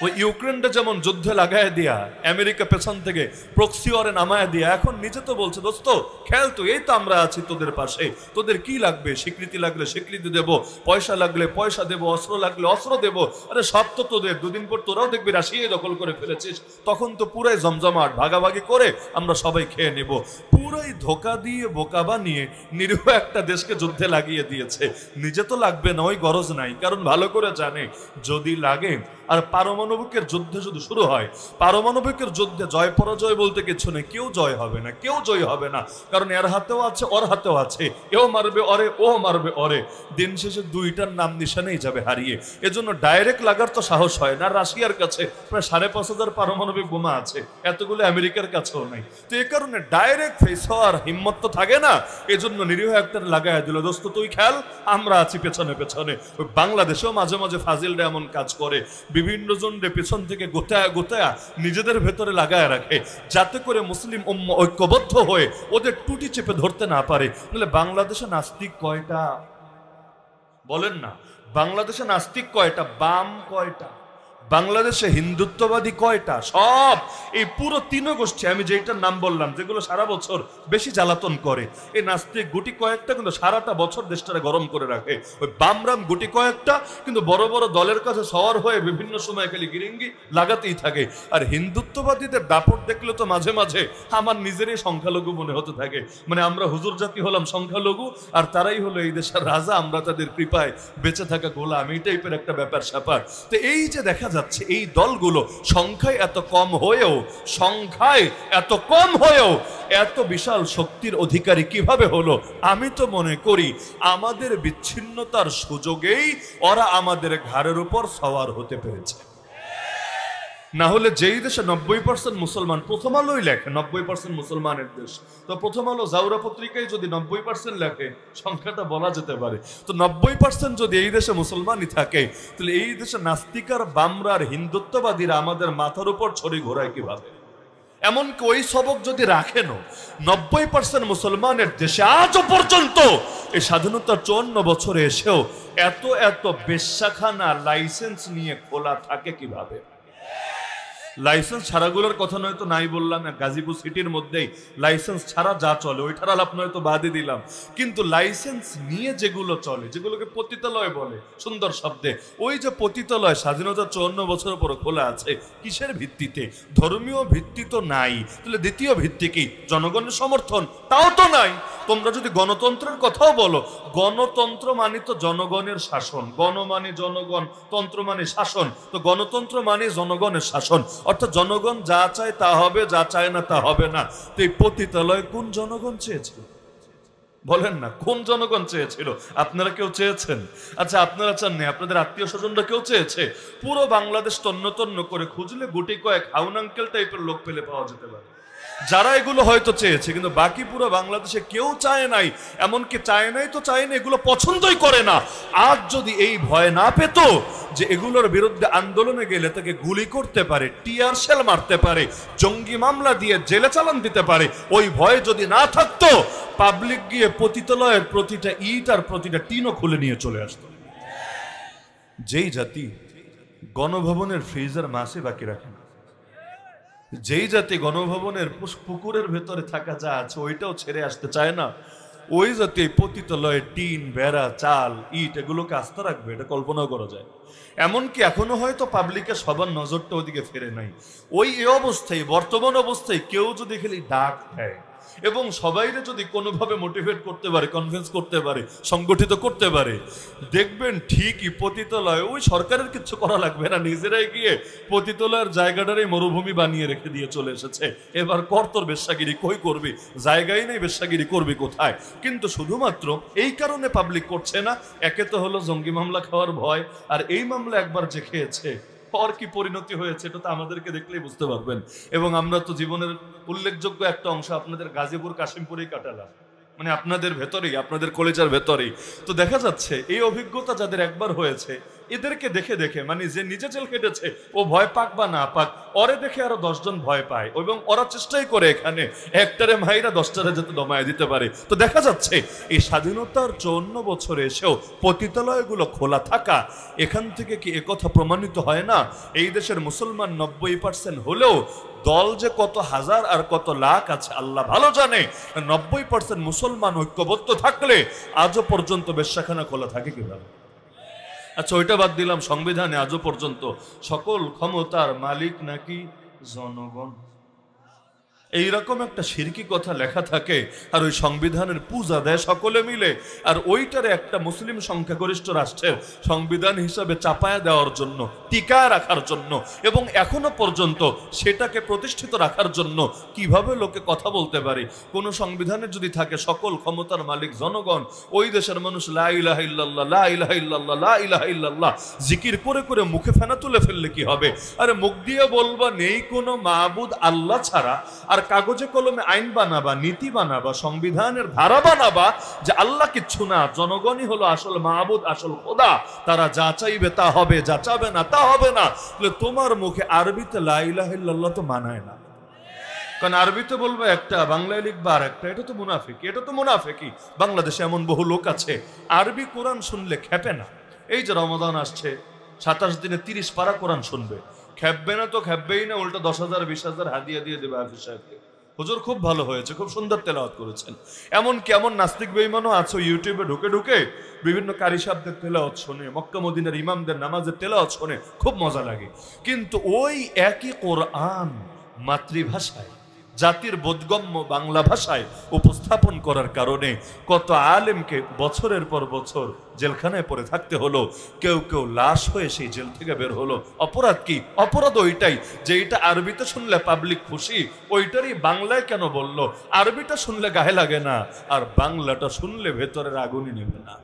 A: ওই ইউক্রেনটা যেমন যুদ্ধে লাগায় দিয়া, আমেরিকা পেছন থেকে প্রক্সি ওয়ারে নামায় দিয়া, এখন নিজে তো বলছে দোস্ত খেল তুই, এই তো আমরা আছি তোদের পাশে, তোদের কি লাগবে? স্বীকৃতি লাগলে স্বীকৃতি দেব, পয়সা লাগলে পয়সা দেব, অস্ত্র লাগলে অস্ত্র দেব, আরে সব তো তোদের। দুদিন পর তোরাও দেখবি রাশিয়ায় দখল করে ফেলেছিস, তখন তো পুরাই জমজমাট, ভাগাভাগি করে আমরা সবাই খেয়ে নেব। পুরাই ধোকা দিয়ে বোকা বানিয়ে নিরীহ একটা দেশকে যুদ্ধে লাগিয়ে দিয়েছে। নিজে তো লাগবে না, ওই গরজ নাই, কারণ ভালো করে জানে যদি লাগে। আর পারমাণবিকের যুদ্ধে যদি শুরু হয়, পারমাণবিকের যুদ্ধে জয় পরাজয় বলতে কিছু নেই, কেউ জয় হবে না, কেউ জয় হবে না, কারণ এর হাতেও আছে ওর হাতেও আছে, এও মারবে অরে ও মারবে অরে, দিন শেষে দুইটার নাম নিশানেই যাবে হারিয়ে। এজন্য ডাইরেক্ট লাগার তো সাহস হয় না। রাশিয়ার কাছে প্রায় 5,500 পারমাণবিক বোমা আছে, এতগুলো আমেরিকার কাছেও নাই, তো এ কারণে ডাইরেক্ট ফেস হওয়ার হিম্মত তো থাকে না। এজন্য নিরীহ একটা লাগাই দিল, দোস্ত তুই খেল, আমরা আছি পেছনে পেছনে। ওই বাংলাদেশেও মাঝে মাঝে ফাজিলরা এমন কাজ করে, বিভিন্ন জনরে পেছন থেকে গোতায়া গোতায়া নিজেদের ভেতরে লাগায় রাখে, যাতে করে মুসলিম উম্মাহ ঐক্যবদ্ধ হয়ে ওদের টুটি চেপে ধরতে না পারে। বলে বাংলাদেশে নাস্তিক কয়টা বলেন না? বাংলাদেশে নাস্তিক কয়টা? বাম কয়টা? বাংলাদেশে হিন্দুত্ববাদী কয়টা? সব এই পুরো তিন গোষ্ঠী আমি যেটার নাম বললাম, যেগুলো সারা বছর বেশি জ্বালাতন করে, এই নাস্তিক গুটি কয়েকটা কিন্তু সারাটা বছর দেশটারে গরম করে রাখে। ওই বামরাম গুটি কয়েকটা কিন্তু বড় বড় দলের কাছে সওয়ার হয়ে বিভিন্ন সময় খালি গিরিঙ্গি লাগাতেই থাকে। আর হিন্দুত্ববাদীদের দাপট দেখলে তো মাঝে মাঝে আমার নিজেরই সংখ্যালঘু মনে হতে থাকে, মানে আমরা হুজুর জাতি হলাম সংখ্যালঘু, আর তারাই হলো এই দেশের রাজা, আমরা তাদের কৃপায় বেঁচে থাকা গোলাম, এই টাইপের একটা ব্যাপার স্যাপার। তো এই যে দেখা যাচ্ছে এই দলগুলো সংখ্যায় এত কম হয়েও, সংখ্যায় এত কম হয়েও এত বিশাল শক্তির অধিকারী কিভাবে হলো? আমি তো মনে করি আমাদের বিচ্ছিন্নতার সুযোগেই ওরা আমাদের ঘাড়ের উপর সওয়ার হতে পেরেছে। না হলে যেই দেশে 90% মুসলমান, প্রথম আলোই লেখে 90% মুসলমানের দেশ, তো প্রথম আলো জাউরা পত্রিকায় যদি 90% লেখে, সংখ্যাটা বলা যেতে পারে। তো 90% যদি এই দেশে মুসলমানই থাকে, তাহলে এই দেশে নাস্তিকার বামরার হিন্দুত্ববাদীরা আমাদের মাথার উপর ছড়ি ঘোরায় কিভাবে? এমনকি ওই সবক যদি রাখেন 90% মুসলমানের দেশে আজও পর্যন্ত এই স্বাধীনতার 54 বছরে এসেও এত এত বেশ্যাখানা লাইসেন্স নিয়ে খোলা থাকে কিভাবে? লাইসেন্স ছাড়াগুলোর কথা নয়তো নাই বললাম, গাজীপুর সিটির মধ্যেই লাইসেন্স ছাড়া যা চলে ওইটার আলাপ নয়তো বাদই দিলাম, কিন্তু লাইসেন্স নিয়ে যেগুলো চলে, যেগুলোকে পতিতালয় বলে সুন্দর শব্দে, ওই যে পতিতালয় স্বাধীনতা 54 বছর পর খোলা আছে, কিসের ভিত্তিতে? ধর্মীয় ভিত্তি তো নাই, তাহলে দ্বিতীয় ভিত্তি কি? জনগণের সমর্থন, তাও তো নাই। তোমরা যদি গণতন্ত্রের কথাও বলো, গণতন্ত্র মানে তো জনগণের শাসন, গণ মানে জনগণ, তন্ত্র মানে শাসন, তো গণতন্ত্র মানে জনগণের শাসন, অর্থাৎ জনগণ যা চায় তা হবে, যা চায় না তা হবে না। তো এই পতিতালয় কোন জনগণ চেয়েছিল? বলেন না, কোন জনগণ চেয়েছিল? আপনারা কেউ চেয়েছেন? আচ্ছা আপনারা চাননি, আপনাদের আত্মীয় স্বজনরা কেউ চেয়েছে? পুরো বাংলাদেশ তন্ন তন্ন করে খুঁজলে গুটি কয়েক হাউন আঙ্কেল টাইপের লোক পেলে পাওয়া যেতে পারে যারা এগুলো হয়তো চেয়েছে, কিন্তু বাকি পুরো বাংলাদেশে কেউ চায় নাই। এমনকি চায় নাই তো চায় না, এগুলো পছন্দই করে না। আজ যদি এই ভয় না পেত যে এগুলোর বিরুদ্ধে আন্দোলনে গেলে তাকে গুলি করতে পারে, টিয়ার শেল মারতে পারে, জঙ্গি মামলা দিয়ে জেলে চালান দিতে পারে, ওই ভয় যদি না থাকতো, পাবলিক গিয়ে পতিতালয়ের প্রতিটা ইট আর প্রতিটা টিনও খুলে নিয়ে চলে আসতো। যেই জাতি গণভবনের ফ্রিজের মাসে বাকি রাখে না, যেই জাতি গণভবনের পুকুরের ভেতরে থাকা যা আছে ওইটাও ছেড়ে আসতে চায় না, ওই জাতি পতিতালয়ে টিন, বেড়া, চাল, ইট এগুলোকে আস্থা রাখবে, এটা কল্পনাও করা যায়। এমনকি এখনো হয়তো পাবলিকের সবার নজরটা ওদিকে ফেরে নাই। ওই অবস্থায়, বর্তমান অবস্থায় কেউ যদি খালি ডাক দেয় এবং সবাইরে যদি কোনোভাবে মোটিভেট করতে পারে, কনভিন্স করতে পারে, সংগঠিত করতে পারে, দেখবেন ঠিকই পতিতালয়, ওই সরকারের কিছু করা লাগবে না, নিজেরাই গিয়ে পতিতালয়ের জায়গাটারই মরুভূমি বানিয়ে রেখে দিয়ে চলে এসেছে। এবার কর তোর বেশ্যাগিরি, কই করবি? জায়গায় নেই, বেশ্যাগিরি করবি কোথায়? কিন্তু শুধুমাত্র এই কারণে পাবলিক করছে না, একে তো হলো জঙ্গি মামলা খাওয়ার ভয়, আর এই মামলা একবার যে খেয়েছে পর কি পরিণতি হয়েছে এটা তো আমাদেরকে দেখলেই বুঝতে পারবেন। এবং আমরা তো জীবনের উল্লেখযোগ্য একটা অংশ আপনাদের গাজীপুর কাশিমপুরেই কাটালাম, মানে আপনাদের ভেতরেই, আপনাদের কলেজের ভেতরেই। তো দেখা যাচ্ছে এই অভিজ্ঞতা যাদের একবার হয়েছে এদেরকে দেখে দেখে, মানে যে নিজে জেল কেটেছে ও ভয় পাক বা না পাক, ওরে দেখে আরো 10 জন ভয় পায় এবং ওরা চেষ্টাই করে এখানে একটারে মাইরা 10টারে যাতে দমায় দিতে পারে। তো দেখা যাচ্ছে এই স্বাধীনতার 54 বছরে এসেও পতিতালয়গুলো খোলা থাকা, এখান থেকে কি একথা প্রমাণিত হয় না এই দেশের মুসলমান 90% হলেও দল যে কত হাজার আর কত লাখ আছে আল্লাহ ভালো জানে। 90% মুসলমান ঐক্যবদ্ধ থাকলে আজও পর্যন্ত বেশ্যাখানা খোলা থাকে কিভাবে? আচ্ছা, ওইটা বাদ দিলাম, সংবিধানে আজও পর্যন্ত সকল ক্ষমতার মালিক নাকি জনগণ, এইরকম একটা শিরকি কথা লেখা থাকে। আর ওই সংবিধানের পূজা দেয় সকলে মিলে, আর ওইটারে একটা মুসলিম সংখ্যাগরিষ্ঠ রাষ্ট্রের সংবিধান হিসাবে চাপায়া দেওয়ার জন্য, টিকায় রাখার জন্য এবং এখনো পর্যন্ত সেটাকে প্রতিষ্ঠিত রাখার জন্য কিভাবে লোকে কথা বলতে পারে। কোন সংবিধানে যদি থাকে সকল ক্ষমতার মালিক জনগণ, ওই দেশের মানুষ লা ইলাহা ইল্লাল্লাহ লা ইলাহা ইল্লাল্লাহ লা ইলাহা ইল্লাল্লাহ জিকির করে করে মুখে ফেনা তুলে ফেললে কি হবে? আরে মুখ দিয়ে বলবা নেই কোনো মাবুদ আল্লাহ ছাড়া, আর কাগজে কলমে আইন বানাবা, নীতি বানাবা, সংবিধানের ধারা বানাবা যে আল্লাহ কিচ্ছু না, জনগণই হলো আসল মাবুদ, আসল খোদা, তারা যা চাইবে তা হবে, যা চাবে না তা হবে না। তোমার মুখে আরবিতে লা ইলাহা ইল্লাল্লাহ তো মানায় না, কারণ আরবিতে বলবো একটা, বাংলায় লিখবা আর একটা, এটা তো মুনাফিকি, এটা তো মুনাফিকি। বাংলাদেশে এমন বহু লোক আছে আরবি কোরআন শুনলে খেপে না। এই যে রমাদান আসছে, 27 দিনে 30 পারা কোরআন শুনবে, খেপবে না তো খেপবেই না, উল্টা 10,000 20,000 হাদিয়া দিয়ে দেবে হাফিজ সাহেবকে। হুজুর খুব ভালো হয়েছে, খুব সুন্দর তেলাওয়াত করেছেন। এমন কেমন নাস্তিক বেঈমানও আছো ইউটিউবে ঢুকে ঢুকে বিভিন্ন কারি সাহেবদের তেলাওয়াত শোনে, মক্কা মদিনার ইমামদের নামাজের তেলাওয়াত শোনে, খুব মজা লাগে। কিন্তু ওই একই কোরআন মাতৃভাষায়, জাতির বোধগম্য বাংলা ভাষায় উপস্থাপন করার কারণে কত আলেমকে বছরের পর বছর জেলখানায় পড়ে থাকতে হলো। কেউ কেউ লাশ হয়ে সেই জেল থেকে বের হলো। অপরাধ কি? অপরাধ ওইটাই যে এটা আরবিতে শুনলে পাবলিক খুশি, ওইটারই বাংলায় কেন বললো? আরবিটা শুনলে গায়ে লাগে না, আর বাংলাটা শুনলে ভেতরের আগুনই নেবে না।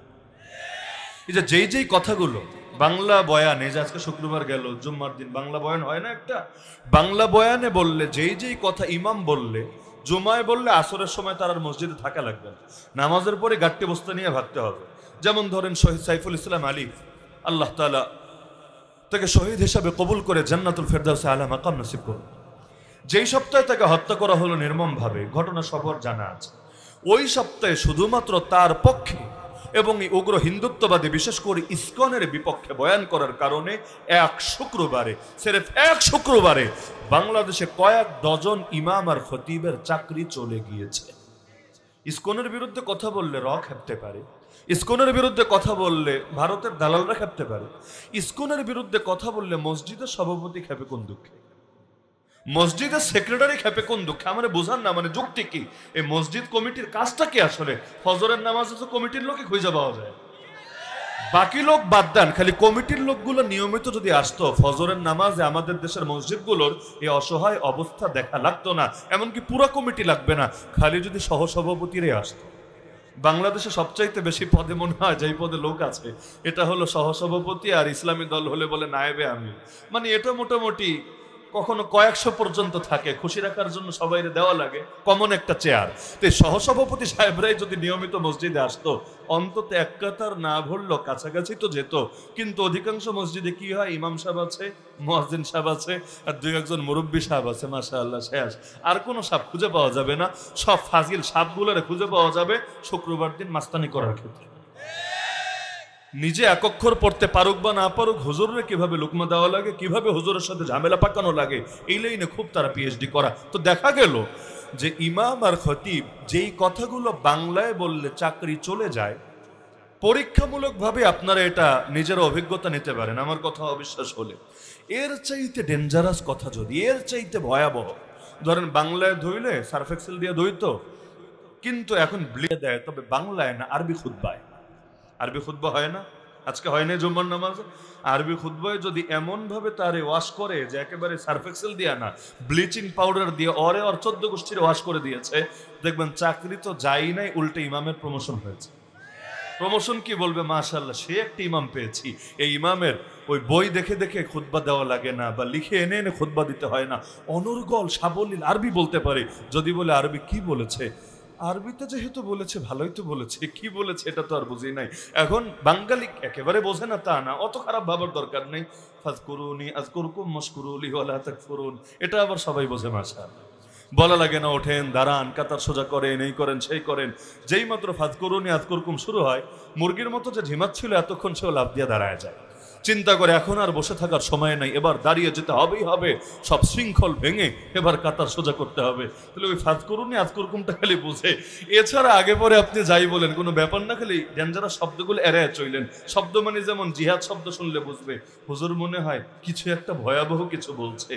A: এই যে যেই কথাগুলো বাংলা বয়ানে, যে আজকে শুক্রবার গেল জুম্মার দিন বাংলা বয়ান হয় না একটা, বাংলা বয়ানে বললে যেই কথা ইমাম বললে, জুমায় বললে আসরের সময় তার আর মসজিদে থাকা লাগবে না, নামাজের পরে গাট্টি বস্তা নিয়ে ভাগতে হবে। যেমন ধরেন শহীদ সাইফুল ইসলাম আলী, আল্লাহ তাআলা তাকে শহীদ হিসাবে কবুল করে জান্নাতুল ফেরদাউসে আলা মাকাম নসিব করুন। যেই সপ্তাহে তাকে হত্যা করা হলো নির্মমভাবে, ঘটনা সবার জানা আছে। ওই সপ্তাহে শুধুমাত্র তার পক্ষে এবং এই উগ্র হিন্দুত্ববাদী, বিশেষ করে ইসকনের বিপক্ষে বয়ান করার কারণে এক শুক্রবারে, সিরেফ এক শুক্রবারে বাংলাদেশে কয়েক ডজন ইমাম আর খতিবের চাকরি চলে গিয়েছে। ইসকনের বিরুদ্ধে কথা বললে র খেপতে পারে, ইসকনের বিরুদ্ধে কথা বললে ভারতের দালালরা খেপতে পারে, ইসকনের বিরুদ্ধে কথা বললে মসজিদের সভাপতি খেপে কোন দুঃখে, মসজিদের সেক্রেটারি খেপে কোন দুঃখে? আমার বোঝান না, মানে যুক্তি কি? এই মসজিদ কমিটির কাজটা কি আসলে? ফজরের নামাজে তো কমিটির লোকই খুঁজে পাওয়া যায়, বাকি লোক বাদ দেন, খালি কমিটির লোকগুলো নিয়মিত যদি আসতো ফজরের নামাজে আমাদের দেশের মসজিদগুলোর এই অসহায় অবস্থা দেখা লাগতো না। এমনকি পুরো কমিটি লাগবে না, খালি যদি সহসভাপতিরাই আসতো। বাংলাদেশে সবচাইতে বেশি পদে মনে হয় যেই পদে লোক আছে এটা হলো সহসভাপতি, আর ইসলামী দল হলে বলে নায়েবে আমির। মানে এটা মোটামুটি কখনো কয়েকশো পর্যন্ত থাকে, খুশি রাখার জন্য সবাই দেওয়া লাগে কমন একটা চেয়ার। তো সহসভাপতি সাহেবরাই যদি নিয়মিত মসজিদে আসতো, অন্তত এক কাতার না ভরলো কাছাকাছি তো যেত। কিন্তু অধিকাংশ মসজিদে কি হয়, ইমাম সাহেব আছে, মুয়াজ্জিন সাহেব আছে, আর 2-1 মুরব্বী সাহেব আছে, মাশাআল্লাহ শেষ। আর কোনো সাহেব খুঁজে পাওয়া যাবে না, সব ফাজিল সাহেবগুলোরে খুঁজে পাওয়া যাবে শুক্রবার দিন মাস্তানি করার ক্ষেত্রে। নিজে এক অক্ষর পড়তে পারুক বা না পারুক, হুজুরে কিভাবে লুকমা দেওয়া লাগে, কিভাবে হুজুরের সাথে ঝামেলা পাকানো লাগে, এই লাইনে খুব তারা পিএইচডি করা। তো দেখা গেল যে ইমাম আর খতিব যেই কথাগুলো বাংলায় বললে চাকরি চলে যায়, পরীক্ষামূলকভাবে আপনারা এটা নিজের অভিজ্ঞতা নিতে পারেন, আমার কথা অবিশ্বাস হলে। এর চাইতে ডেঞ্জারাস কথা যদি, এর চাইতে ভয়াবহ, ধরেন বাংলায় ধুইলে সার্ফ এক্সেল দিয়ে ধুইতো, কিন্তু এখন ব্লেড দেয়, তবে বাংলায় না, আরবি খুতবায়। আরবি খুতবা হয় না, আজকে হয় না জুম্মার নামাজে, আরবি খুতবায় যদি এমন ভাবে তারে ওয়াশ করে যে একেবারে সার্ফ এক্সেল দিয়া না, ব্লিচিং পাউডার দিয়ে ওর 14 গোষ্ঠীর ওয়াশ করে দিয়েছে, দেখবেন চাকরি তো যাই নাই, উল্টে ইমামের প্রমোশন হয়েছে। প্রমোশন কি বলবে, মাশাআল্লাহ সে একটা ইমাম পেয়েছি। এই ইমামের ওই বই দেখে দেখে খুতবা দেওয়া লাগে না, বা লিখে এনে এনে খুতবা দিতে হয় না, অনর্গল সাবলীল আরবি বলতে পারে। যদি বলে আরবি কি বলেছে, আরবিতে যেহেতু বলেছে ভালোই তো বলেছে, কি বলেছে এটা তো আর বুঝি নাই। এখন বাঙালি একেবারে বোঝে না তা না, অত খারাপ ভাবার দরকার নেই। ফাজকুরুনি আযকুরকুম ওয়াশকুরুলি ওয়ালা তাকফুরুন, এটা আবার সবাই বোঝে মাশাআল্লাহ। বলা লাগে না ওঠেন দাঁড়ান কাতার সোজা করেন এই করেন সেই করেন, যেই মাত্র ফাজকুরুনি আযকুরকুম শুরু হয় মুরগির মতো যে ঝিমাচ্ছিল এতক্ষণ সেও লাফ দিয়ে দাঁড়ায় যায়। চিন্তা করে এখন আর বসে থাকার সময় নাই, এবার দাঁড়িয়ে যেতে হবেই হবে, সব শৃঙ্খল ভেঙে এবার কাতার সোজা করতে হবে। তাহলে ওই ফাজকুরুনি আযকুরকুমটা খালি বুঝে, এছাড়া আগে পরে আপনি যাই বলেন কোনো ব্যাপার না, খালি ডেঞ্জারাস শব্দগুলো এড়ায় চললেন। শব্দ মানে যেমন জিহাদ শব্দ শুনলে বুঝবে হুজুর মনে হয় কিছু একটা ভয়াবহ কিছু বলছে,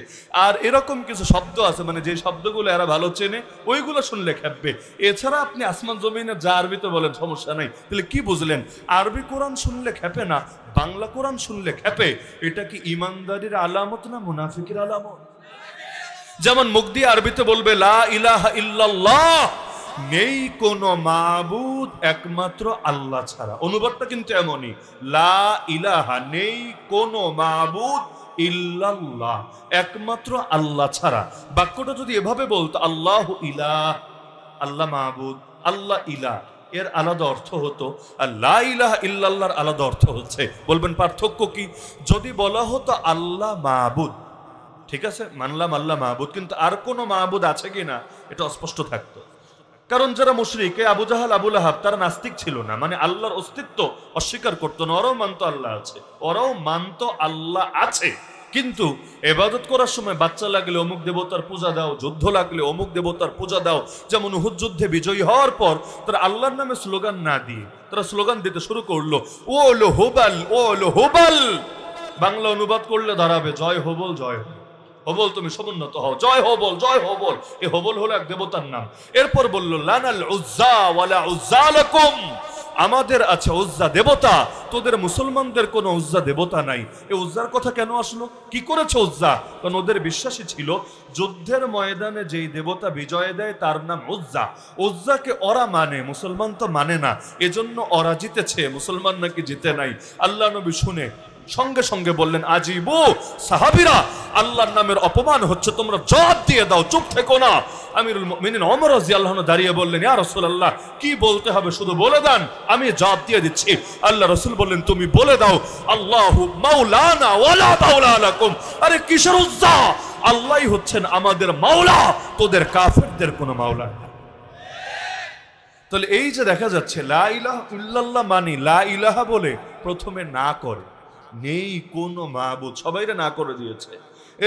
A: আর এরকম কিছু শব্দ আছে মানে যে শব্দগুলো এরা ভালো চেনে ওইগুলো শুনলে খেপবে। এছাড়া আপনি আসমান জমিনে যা আরবিতে বলেন সমস্যা নাই। তাহলে কি বুঝলেন? আরবি কোরআন শুনলে খেপে না, বাংলা কোরআন শুনলে খেপে। এটা কি ইমানদারির আলামত না মুনাফিকের আলামত? যেমন মুখ দিয়ে আরবিতে বলবে লা ইলাহা ইল্লাল্লাহ, নেই কোন মাবুদ একমাত্র আল্লাহ ছাড়া। অনুবাদটা কিন্তু এমনই, লা ইলাহা নেই কোন মাবুদ ইল্লাল্লাহ একমাত্র আল্লাহ ছাড়া। বাক্যটা যদি এভাবে বলতো আল্লাহু ইলাহ, আল্লাহ মাবুদ, আল্লাহ ইলাহ, এর আলাদা অর্থ হতো, আর লা ইলাহা ইল্লাল্লাহর আলাদা অর্থ হচ্ছে। বলবেন পার্থক্য কি? যদি বলা হতো আল্লাহ মাবুদ, ঠিক আছে মানলাম আল্লাহ মাবুদ, কিন্তু আর কোনো মাবুদ আছে কিনা এটা অস্পষ্ট থাকতো। কারণ যারা মুশরিক, আবু জাহাল আবু লাহাব, তারা নাস্তিক ছিল না, মানে আল্লাহর অস্তিত্ব অস্বীকার করতো না। ওরাও মানতো আল্লাহ আছে, ওরাও মানতো আল্লাহ আছে, কিন্তু ইবাদত করার সময় বাচ্চা লাগলে অমুক দেবতার পূজা দাও, যুদ্ধ লাগলে অমুক দেবতার পূজা দাও। যেমন উহুদ যুদ্ধে বিজয়ী হওয়ার পর তারা আল্লাহর নামে স্লোগান না দিয়ে তারা স্লোগান দিতে শুরু করলো, ও লো হোবাল, ও লো হোবাল। বাংলা অনুবাদ করলে দাঁড়াবে জয় হোবল, জয় হোবল, হবল তুমি সমুন্নত হও, জয় হবল, জয় হবল। এই হবল হলো এক দেবতার নাম। এরপর বলল লানাল উজ্জা ওয়ালা উজ্জা লাকুম, আমাদের আছে উজ্জা দেবতা, তোদের মুসলমানদের কোনো উজ্জা দেবতা নাই। এই উজ্জার কথা কেন আসলো? কি করেছে উজ্জা? কারণ ওদের বিশ্বাসী ছিল যুদ্ধের ময়দানে যেই দেবতা বিজয় দেয় তার নাম উজ্জা। উজ্জাকে ওরা মানে, মুসলমান তো মানে না, এজন্য ওরা জিতেছে, মুসলমান নাকি জিতে নাই। আল্লাহ নবী শুনে সঙ্গে সঙ্গে বললেন আজিবু, সাহাবীরা আল্লাহর নামের অপমান হচ্ছে, তোমরা জবাব দিয়ে দাও, চুপ থেকো না। আমিরুল মুমিনিন ওমর রাদিয়াল্লাহু আনহু দাঁড়িয়ে বললেন, ইয়া রাসূলুল্লাহ কি বলতে হবে শুধু বলে দেন, আমি জবাব দিয়ে দিচ্ছি। আল্লাহ রাসূল বললেন, তুমি বলে দাও আল্লাহু মাওলানা ওয়ালা মাওলা লাকুম। আরে কিসের উজ্জা? আল্লাহই হচ্ছেন আমাদের মাওলা, তোদের কাফেরদের কোনো মাওলা না। তাহলে এই যে দেখা যাচ্ছে লা ইলাহা ইল্লাল্লাহ মানি, লা ইলাহা বলে প্রথমে না করে, নেই কোনো মাবুদ, সবাইরে না করে দিয়েছে।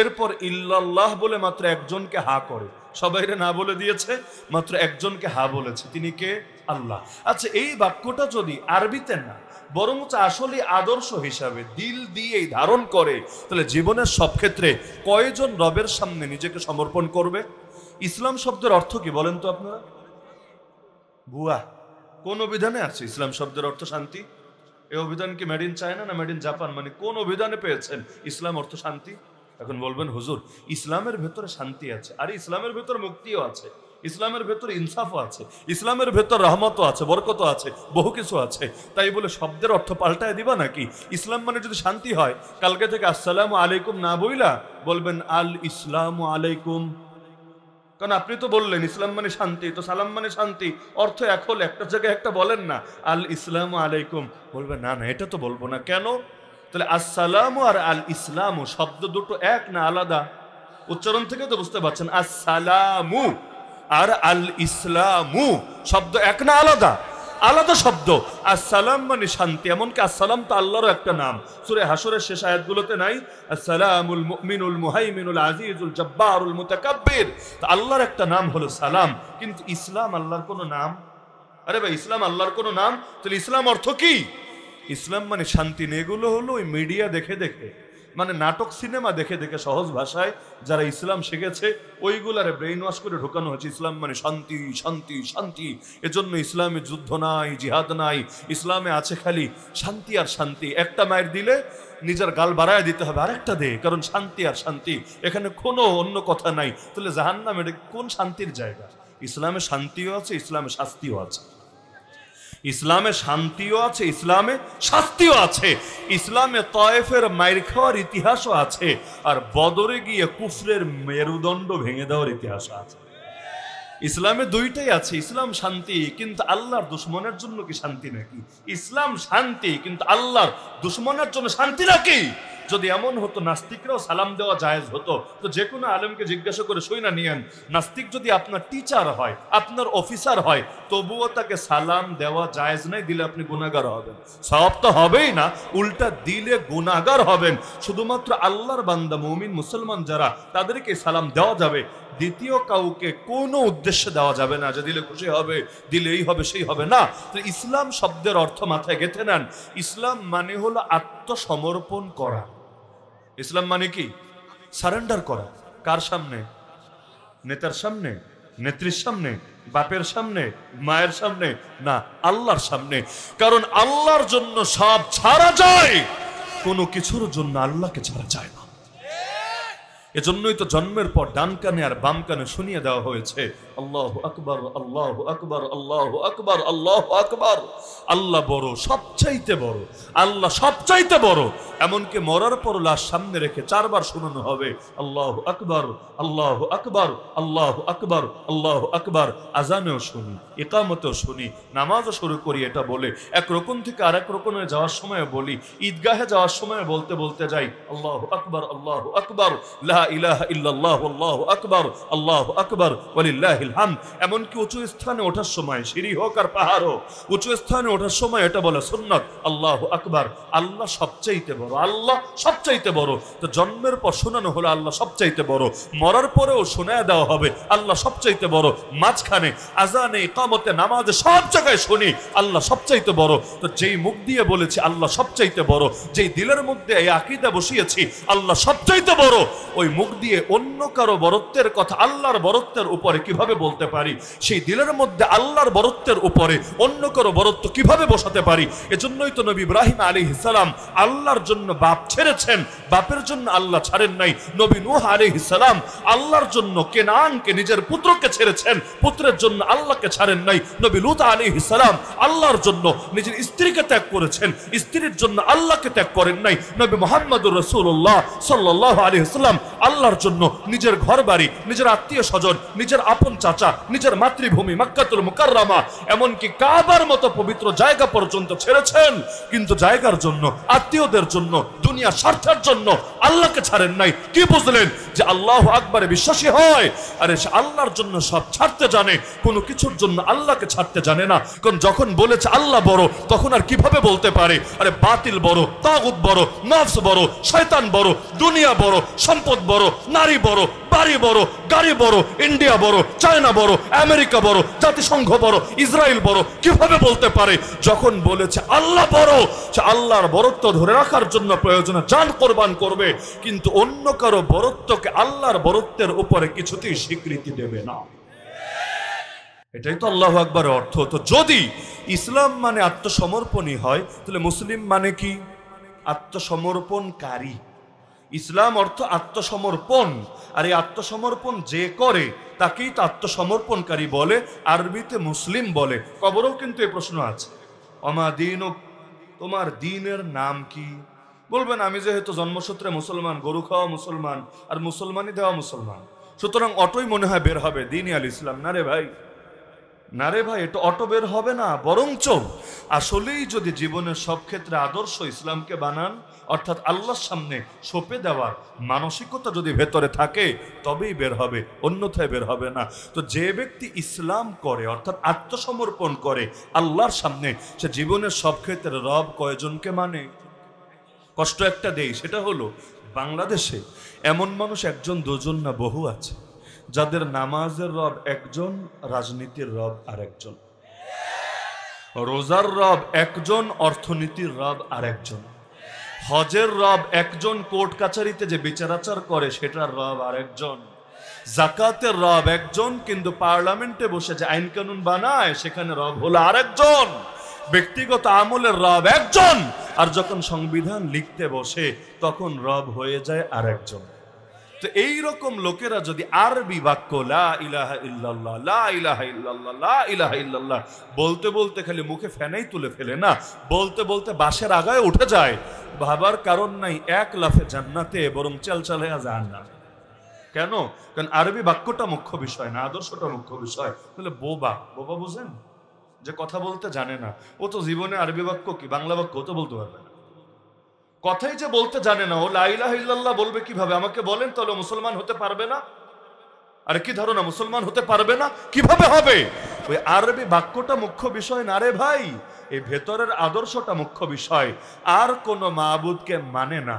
A: এরপর ইল্লাল্লাহ বলে মাত্র একজনকে হা করে, সবাইরে না বলে দিয়েছে, মাত্র একজনকে হা বলেছে, তিনি কে? আল্লাহ। আচ্ছা, এই বাক্যটা যদি আরবিতে না বরং আসলে আদর্শ হিসাবে দিল দিয়েই ধারণ করে, তাহলে জীবনের সব ক্ষেত্রে কয়জন রবের সামনে নিজেকে সমর্পণ করবে? ইসলাম শব্দের অর্থ কি বলেন তো আপনারা? ভুয়া। কোন অভিধানে আছে ইসলাম শব্দের অর্থ শান্তি? এই অভিধান কি মেড ইন চায়না না মেড ইন জাপান? মানে কোন অভিধানে পেয়েছেন ইসলাম অর্থ শান্তি? এখন বলবেন হুজুর ইসলামের ভেতরে শান্তি আছে, আর ইসলামের ভেতরে মুক্তিও আছে, ইসলামের ভেতরে ইনসাফও আছে, ইসলামের ভেতর রহমতও আছে, বরকতও আছে, বহু কিছু আছে। তাই বলে শব্দের অর্থ পাল্টায় দিবা নাকি? ইসলাম মানে যদি শান্তি হয়, কালকে থেকে আসসালামু আলাইকুম না বইলা বলবেন আল ইসলামু আলাইকুম। কারণ আপনি তো বললেন ইসলাম মানে শান্তি, তো সালাম মানে শান্তি, অর্থ এক হলে একটা জায়গায় একটা বলেন না আল ইসলামু আলাইকুম, বলবেন না না এটা তো বলবো না। কেন? তাহলে আসসালামু আর আল ইসলামু শব্দ দুটো এক না আলাদা? উচ্চারণ থেকে তো বুঝতে পারছেন, আসসালামু আর আল ইসলামু শব্দ এক না আলাদা? আলাদা শব্দ। আসসালাম মানে শান্তি, এমনকি আসসালাম তো আল্লাহরও একটা নাম। সূরা হাশরের শেষ আয়াতগুলোতে নাই আসসালামুল মুমিনুল মুহাইমিনুল আজিজুল জব্বারুল মুতাকাব্বির? তো আল্লাহর একটা নাম হলো সালাম, কিন্তু ইসলাম আল্লাহর কোনো নাম? আরে ভাই ইসলাম আল্লাহর কোনো নাম? তাহলে ইসলাম অর্থ কি? ইসলাম মানে শান্তি। এগুলো হলো ওই মিডিয়া দেখে দেখে, মানে নাটক সিনেমা দেখে দেখে সহজ ভাষায় যারা ইসলাম শিখেছে ওইগুলারে ব্রেইন ওয়াশ করে ঢোকানো হচ্ছে ইসলাম মানে শান্তি শান্তি শান্তি। এজন্য ইসলামে যুদ্ধ নাই, জিহাদ নাই, ইসলামে আছে খালি শান্তি আর শান্তি। একটা মায়ের দিলে নিজের গাল বাড়ায় দিতে হবে আরেকটা দে, কারণ শান্তি আর শান্তি, এখানে কোনো অন্য কথা নাই। তাহলে জাহান্নাম এটা কোন শান্তির জায়গা? ইসলামে শান্তিও আছে, ইসলামে শাস্তিও আছে। ইসলামে শান্তিও আছে, ইসলামে শাস্তিও আছে। ইসলামে তয়েফের মাইর খাওয়ার ইতিহাসও আছে, আর বদরে গিয়ে কুফরের মেরুদণ্ড ভেঙে দেওয়ার ইতিহাসও আছে। ইসলামে দুইটাই আছে, ইসলাম শান্তি, কিন্তু আল্লাহর দুশ্মনের জন্য কি শান্তি নাকি? ইসলাম শান্তি, কিন্তু আল্লাহর দুশ্মনের জন্য শান্তি নাকি? যদি এমন হতো নাস্তিকরাও সালাম দেওয়া জায়েজ হতো, তো যে কোনো আলেমকে জিজ্ঞাসা করে সই না নিয়েন, নাস্তিক যদি আপনার টিচার হয়, আপনার অফিসার হয়, তবুও তাকে সালাম দেওয়া জায়েজ নাই, দিলে আপনি গুনাহগার হবেন। সওয়াব তো হবেই না, উল্টা দিলে গুনাহগার হবেন। শুধুমাত্র আল্লাহর বান্দা মুমিন মুসলমান যারা, তাদেরকে সালাম দেওয়া যাবে, দ্বিতীয় কাউকে কোনো উদ্দেশ্যে দেওয়া যাবে না, যে দিলে খুশি হবে, দিলে এই হবে সেই হবে না। তো ইসলাম শব্দের অর্থ মাথায় গেঁথে নেন। ইসলাম মানে হলো আত্মসমর্পণ করা। ইসলাম মানে কি? সারেন্ডার করা। কার সামনে? নেতার সামনে, নেত্রীর সামনে, বাপের সামনে, মায়ের সামনে না, আল্লাহর সামনে। কারণ আল্লাহর জন্য সব ছাড়া যায়, কোনো কিছুর জন্য আল্লাহকে ছাড়া যায় না। এজন্যই তো জন্মের পর ডান কানে আর বাম কানে শুনিয়ে দেওয়া হয়েছে আল্লাহু আকবার, আল্লাহু আকবার, আল্লাহু আকবার, আল্লাহু আকবার। আল্লাহ বড়, সবচাইতে বড়, আল্লাহ সবচাইতে বড়। এমনকি মরার পর লাশ সামনে রেখে 4 বার শোনানো হবে আল্লাহু আকবার, আল্লাহু আকবার, আল্লাহু আকবার, আল্লাহু আকবার। আজানেও শুনি, ইকামতেও শুনি, নামাজও শুরু করি এটা বলে। এক রকম থেকে আরেক রকমে যাওয়ার সময় বলি, ঈদগাহে যাওয়ার সময় বলতে বলতে যাই আল্লাহু আকবার, আল্লাহু আকবার, লা ইলাহা ইল্লাল্লাহ, আল্লাহু আকবার, আল্লাহু আকবার, ওয়ালিল্লাহিল হামদ। এমনকি উঁচু স্থানে ওঠার সময়, সিঁড়ি হোক আর পাহাড় হোক, উঁচু স্থানে ওঠার সময় এটা বলে সুন্নাত আল্লাহু আকবার। আল্লাহ সবচাইতে বড়, আল্লাহ সবচাইতে বড়। তো জন্মের পর শোনানো হলো আল্লাহ সবচাইতে বড়, মরার পরেও শোনায় দেওয়া হবে আল্লাহ সবচাইতে বড়। মাঝখানে আজানে, ইকামতে, নামাজে, সব জায়গায় শুনি আল্লাহ সবচাইতে বড়। তো যেই মুখ দিয়ে বলেছি আল্লাহ সবচাইতে বড়, যেই দিলের মধ্যে এই আকীদা বসিয়েছি আল্লাহ সবচাইতে বড়, ওই মুখ দিয়ে অন্য কারো বরত্বের কথা আল্লাহর বরত্বের উপরে কিভাবে বলতে পারি? সেই দিলের মধ্যে আল্লাহর বরত্বের উপরে অন্য কারো বরত্ব কিভাবে বসাতে পারি? এজন্যই তো নবী ইব্রাহিম আলাইহিস সালাম আল্লাহর জন্য বাপ ছেড়েছেন, বাপের জন্য আল্লাহ ছাড়েন নাই। নবী নূহ আলাইহিস সালাম আল্লাহর জন্য কেনানকে, নিজের পুত্রকে ছেড়েছেন, পুত্রের জন্য আল্লাহকে ছাড়েন নাই। নবী লূত আলাইহিস সালাম আল্লাহর জন্য নিজের স্ত্রীকে ত্যাগ করেছেন, স্ত্রীর জন্য আল্লাহকে ত্যাগ করেন নাই। নবী মুহাম্মদুর রাসূলুল্লাহ সাল্লাল্লাহু আলাইহি ওয়াসাল্লাম আল্লাহর জন্য নিজের ঘরবাড়ি, নিজের আত্মীয় স্বজন, নিজের আপন চাচা, নিজের মাতৃভূমি মক্কাতুল মুকাররমা, এমনকি কাবার মতো পবিত্র জায়গা পর্যন্ত ছেড়েছেন, কিন্তু জায়গার জন্য, আত্মীয়দের জন্য, দুনিয়ার স্বার্থের জন্য আল্লাহকে ছাড়েন নাই। কি বুঝলেন? যে আল্লাহু আকবারে বিশ্বাসী হয়, আরে সে আল্লাহর জন্য সব ছাড়তে জানে, কোনো কিছুর জন্য আল্লাহকে ছাড়তে জানে না। কারণ যখন বলেছে আল্লাহ বড়, তখন আর কিভাবে বলতে পারে আরে বাতিল বড়, তাগুত বড়, নফস বড়, শয়তান বড়, দুনিয়া বড়, সম্পদ বড়, নারী বড়, বাড়ি বড়, গাড়ি বড়, ইন্ডিয়া বড়, চায়না বড়, আমেরিকা বড়, জাতিসংঘ বড়, ইসরায়েল বড়, কিভাবে বলতে পারে? যখন বলেছে আল্লাহ বড়, সে আল্লাহর বরত্ব ধরে রাখার জন্য প্রয়োজনে জান কোরবান করবে, কিন্তু অন্য কারো বরত্বকে আল্লাহর বরত্বের উপরে কিছুতেই স্বীকৃতি দেবে না। এটাই তো আল্লাহু আকবারের অর্থ। তো যদি ইসলাম মানে আত্মসমর্পণই হয়, তাহলে মুসলিম মানে কি? আত্মসমর্পণকারী। ইসলাম অর্থ আত্মসমর্পণ, আর এই আত্মসমর্পণ যে করে তাকেই তো আত্মসমর্পণকারী বলে, আরবিতে মুসলিম বলে। কবরেও কিন্তু এই প্রশ্ন আছে, অমা দীনুক, তোমার দ্বীনের নাম কি? বলবেন আমি যেহেতু জন্মসূত্রে মুসলমান, গরু খাওয়া মুসলমান, আর মুসলমানই দেওয়া মুসলমান, সুতরাং অটোই মনে হয় বের হবে দ্বীন আল ইসলাম। না রে ভাই, না রে ভাই, এটা অটো বের হবে না। বরঞ্চ আসলেই যদি জীবনের সব ক্ষেত্রে আদর্শ ইসলামকে বানান, অর্থাৎ আল্লাহর সামনে সঁপে দেওয়ার মানসিকতা যদি ভেতরে থাকে, তবেই বের হবে, অন্যথায় বের হবে না। তো যে ব্যক্তি ইসলাম করে, অর্থাৎ আত্মসমর্পণ করে আল্লাহর সামনে, সে জীবনের সব ক্ষেত্রে রব কয়জনকে মানে? কষ্ট একটা দেই, সেটা হলো বাংলাদেশে এমন মানুষ একজন, দুজন না, বহু আছে যাদের নামাজের রব একজন, রাজনীতির রব আরেকজন, রোজার রব একজন, অর্থনীতির রব আরেকজন, হজের রব একজন, কোর্ট কাছারিতে যে বিচারাচার করে সেটার রব আরেকজন, জাকাতের রব একজন, কিন্তু পার্লামেন্টে বসে যে আইন কানুন বানায় সেখানে রব হলো আরেকজন, ব্যক্তিগত আমলের রব একজন, আর যখন সংবিধান লিখতে বসে তখন রব হয়ে যায় আরেকজন। তো এইরকম লোকেরা যদি আরবি বাক্য লা ইলাহা ইল্লাল্লাহ, লা ইলাহা ইল্লাল্লাহ, লা ইলাহা ইল্লাল্লাহ বলতে বলতে খালি মুখে ফেনাই তুলে ফেলে না, বলতে বলতে বাসের আগায় উঠে যায়, ভাবার কারণ নাই, এক লাফে জান্নাতে, বরং চাল চালাইয়া জাহান্নামে। কেন? কারণ আরবি বাক্যটা মুখ্য বিষয় না, আদর্শটা মুখ্য বিষয়। তাহলে বোবা, বোবা বুঝেন, যে কথা বলতে জানে না, ও তো জীবনে আরবি বাক্য কি বাংলা বাক্য তো বলতে পারবে না। কথাই যে বলতে জানে না, ও লা ইলাহা ইল্লাল্লাহ বলবে কিভাবে? আমাকে বলেন, তাহলে মুসলমান হতে পারবে না? আরে কি ধারণা, মুসলমান হতে পারবে না? কিভাবে হবে? ওই আরবি বাক্যটা মুখ্য বিষয় না রে ভাই, এই ভেতরের আদর্শটা মুখ্য বিষয়। আর কোন মাবুদকে মানে না,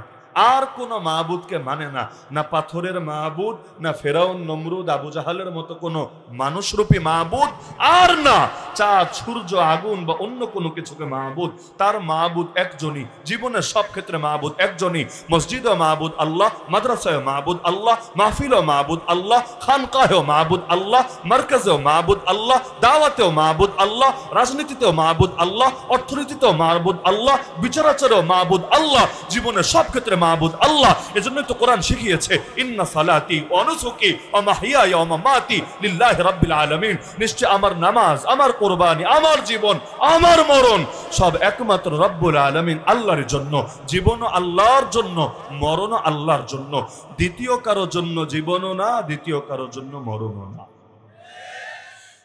A: আর কোন মাবুদকে মানে না, না পাথরের মাবুদ, না ফেরাউন নমরুদ আবু জাহালের মতো কোন মানুষরূপী মাবুদ, আর না চাঁদ সূর্য আগুন বা অন্য কোনো কিছুকে মাবুদ। তার মাবুদ একজনই, জীবনের সব ক্ষেত্রে মাবুদ একজনই। মসজিদ ও মাবুদ আল্লাহ, মাদ্রাসায় মাবুদ আল্লাহ, মাহফিল ও মাবুদ আল্লাহ, খানকাহেও মাবুদ আল্লাহ, মার্কাজেও মাবুদ আল্লাহ, দাওয়াতেও মাবুদ আল্লাহ, রাজনীতিতেও মাবুদ আল্লাহ, অর্থনীতিতেও মাবুদ আল্লাহ, বিচারাচারেও মাবুদ আল্লাহ, জীবনের সব ক্ষেত্রে মাবুদ আল্লাহ। এজন্যই তো কোরআন শিখিয়েছে, ইন্না সালাতি ওয়া নুসুকি ওয়া মাহইয়ায়া ওয়া মামাতি লিল্লাহি রাব্বিল আলামিন। নিশ্চয় আমার নামাজ, আমার কুরবানি, আমার জীবন, আমার মরণ সব একমাত্র রব্বুল আলামিন আল্লাহর জন্য। জীবনও আল্লাহর জন্য, মরণও আল্লাহর জন্য। দ্বিতীয় কারো জন্য জীবনও না, দ্বিতীয় কারো জন্য মরণও না।